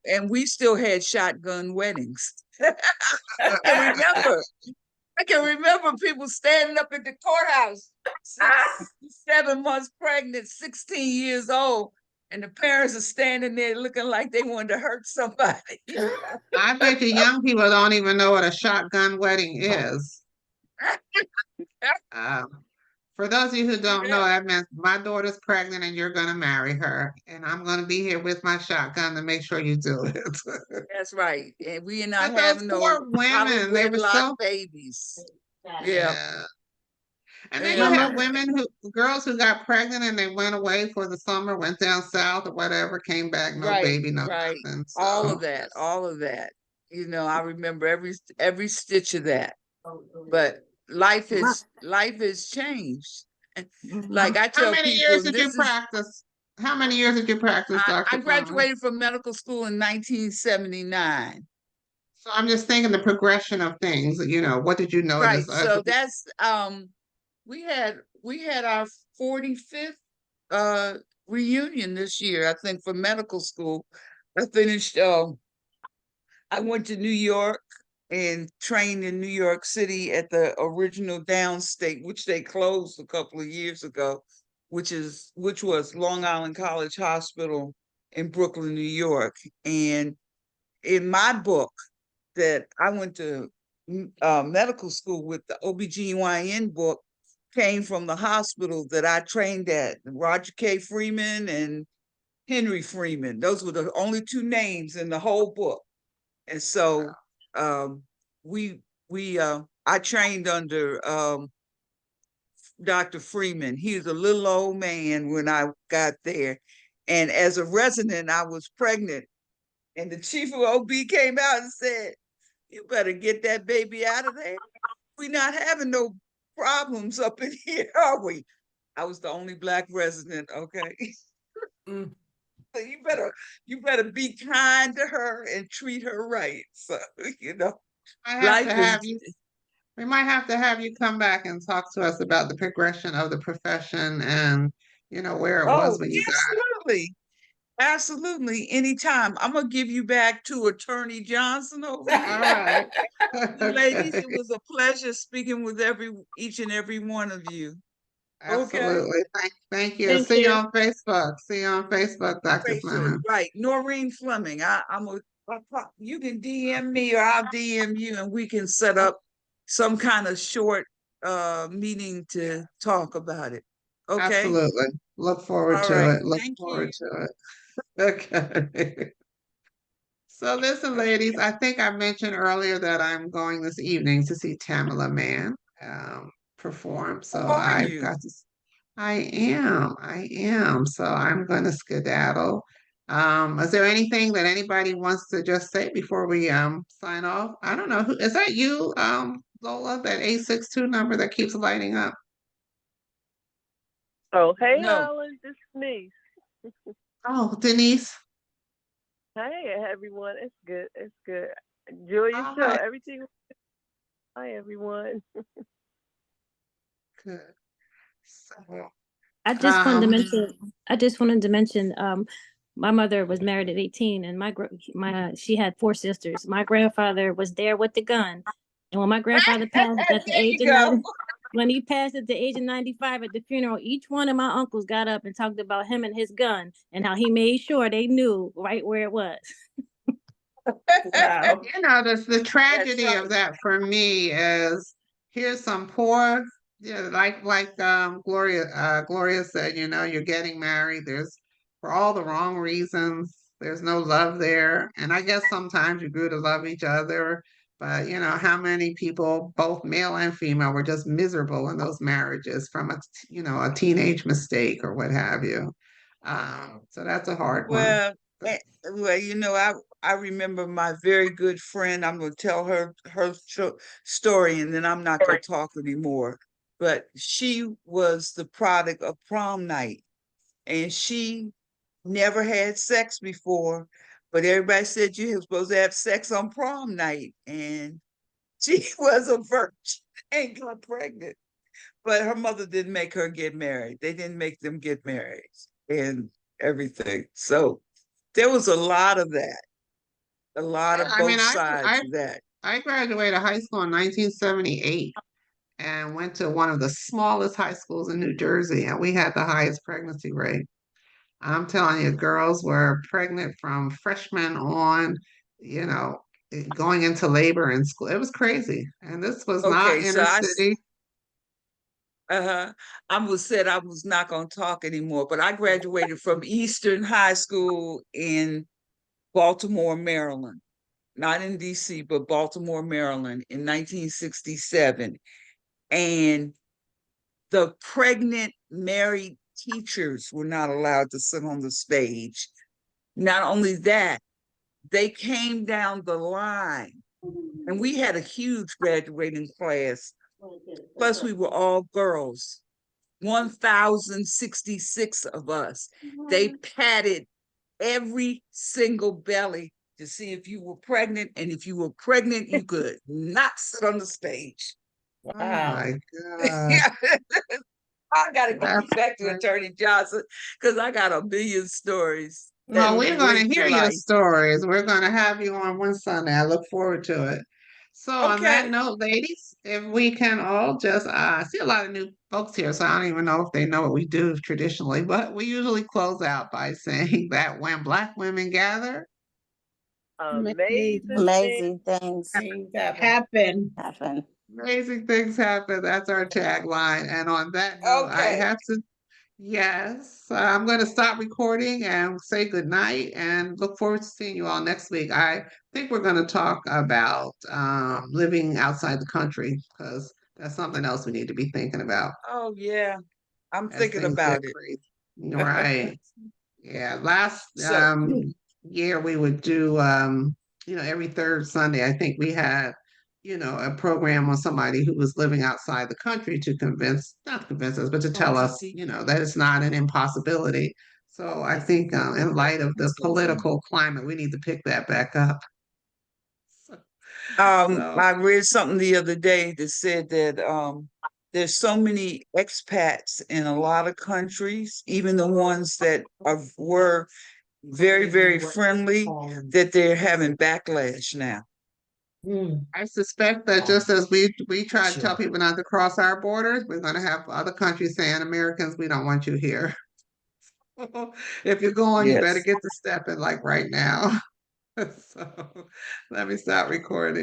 And we still had shotgun weddings. I can remember people standing up at the courthouse, 7 months pregnant, 16 years old, and the parents are standing there looking like they wanted to hurt somebody. I bet you young people don't even know what a shotgun wedding is. For those of you who don't know, that means my daughter's pregnant and you're going to marry her. And I'm going to be here with my shotgun to make sure you do it. That's right. And we are not But having those no poor women, they were so babies. Yeah. And then Yeah. you have girls who got pregnant and they went away for the summer, went down south or whatever, came back, no baby, no nothing. So, all of that. I remember every stitch of that. But life has changed. Like I tell how many people, years did you practice? How many years did you practice, Dr. I graduated from medical school in 1979. So I'm just thinking the progression of things, what did you notice? Right. So that's we had our 45th reunion this year, I think, for medical school. I finished I went to New York and trained in New York City at the original downstate, which they closed a couple of years ago, which was Long Island College Hospital in Brooklyn, New York. And in my book that I went to medical school with, the OBGYN book came from the hospital that I trained at, Roger K. Freeman and Henry Freeman. Those were the only two names in the whole book. And so I trained under Dr. Freeman. He was a little old man when I got there. And as a resident, I was pregnant. And the chief of OB came out and said, "You better get that baby out of there. We're not having no problems up in here, are we?" I was the only Black resident, okay? So you better be kind to her and treat her right. So, we might have to have you come back and talk to us about the progression of the profession and where it was when you got. Absolutely. Absolutely, anytime. I'm gonna give you back to Attorney Johnson over All here. right. Ladies, Okay. it was a pleasure speaking with each and every one of you. Okay. Absolutely. Thank you. Thank See you you. on Facebook. See you on Facebook, Dr. Facebook, Fleming. right. Noreen Fleming. You can DM me or I'll DM you and we can set up some kind of short meeting to talk about it. Okay. Absolutely. Look forward All to right. it. Look Thank you. forward to it. Okay. So listen, ladies, I think I mentioned earlier that I'm going this evening to see Tamala Mann perform. So How are I've you? got to, I am. So I'm going to skedaddle. Is there anything that anybody wants to just say before we sign off? I don't know. Is that you, Lola, that 862 number that keeps lighting up? Oh, hey, No. Holland, this is me. Oh, Denise. Hey, everyone. It's good. It's good. Enjoy your show. Hi. Everything. Hi, everyone. Good. So, I just wanted to mention. I just wanted to mention. My mother was married at 18, and she had 4 sisters. My grandfather was there with the gun, and when my grandfather passed at the There age you of go. 90, when he passed at the age of 95 at the funeral, each one of my uncles got up and talked about him and his gun and how he made sure they knew right where it was. Wow. You know, the tragedy of that for me is here's some poor, Gloria said, you know, you're getting married. There's for all the wrong reasons. There's no love there, and I guess sometimes you grew to love each other, but you know how many people, both male and female, were just miserable in those marriages from a teenage mistake or what have you. So that's a hard one. Well, you know, I remember my very good friend. I'm going to tell her story, and then I'm not going to talk anymore. But she was the product of prom night, and she never had sex before. But everybody said you were supposed to have sex on prom night, and she was a virgin and got pregnant. But her mother didn't make her get married. They didn't make them get married and everything. So there was a lot of that, a lot Yeah, of I mean, both sides of that. I graduated high school in 1978 and went to one of the smallest high schools in New Jersey, and we had the highest pregnancy rate. I'm telling you, girls were pregnant from freshmen on, you know, going into labor in school. It was crazy. And this was not Okay, so inner city. I was said I was not going to talk anymore, but I graduated from Eastern High School in Baltimore, Maryland, not in DC, but Baltimore, Maryland in 1967. And the pregnant married teachers were not allowed to sit on the stage. Not only that, they came down the line, and we had a huge graduating class. Plus, we were all girls, 1,066 of us. They patted every single belly to see if you were pregnant. And if you were pregnant, you could not sit on the stage. Oh Wow. my God. I got to get you That's back to great. Attorney Johnson because I got a million stories that Well, would we're going bring to to hear your life. stories. We're going to have you on one Sunday. I look forward to it. So, on that Okay. note, ladies, if we can all just, I see a lot of new folks here, so I don't even know if they know what we do traditionally, but we usually close out by saying that when Black women gather, Amazing things Amazing things Things happen. happen. amazing things happen. That's our tagline. And on that note, I Okay. have to, yes, I'm going to stop recording and say good night and look forward to seeing you all next week. I think we're going to talk about living outside the country because that's something else we need to be thinking about Oh, yeah. I'm as thinking things get about it. crazy. Right. Yeah. Last So, year we would do every third Sunday, I think we had, a program on somebody who was living outside the country to not to convince us, but to tell us, that it's not an impossibility. So I think in light of the political climate, we need to pick that back up. So, I read something the other day that said that there's so many expats in a lot of countries, even the ones that were very, very friendly, that they're having backlash now. I suspect that just as we try to tell people not to cross our borders, we're going to have other countries saying, Americans, we don't want you here. If you're going, you better Yes. get to stepping like right now. So let me stop recording.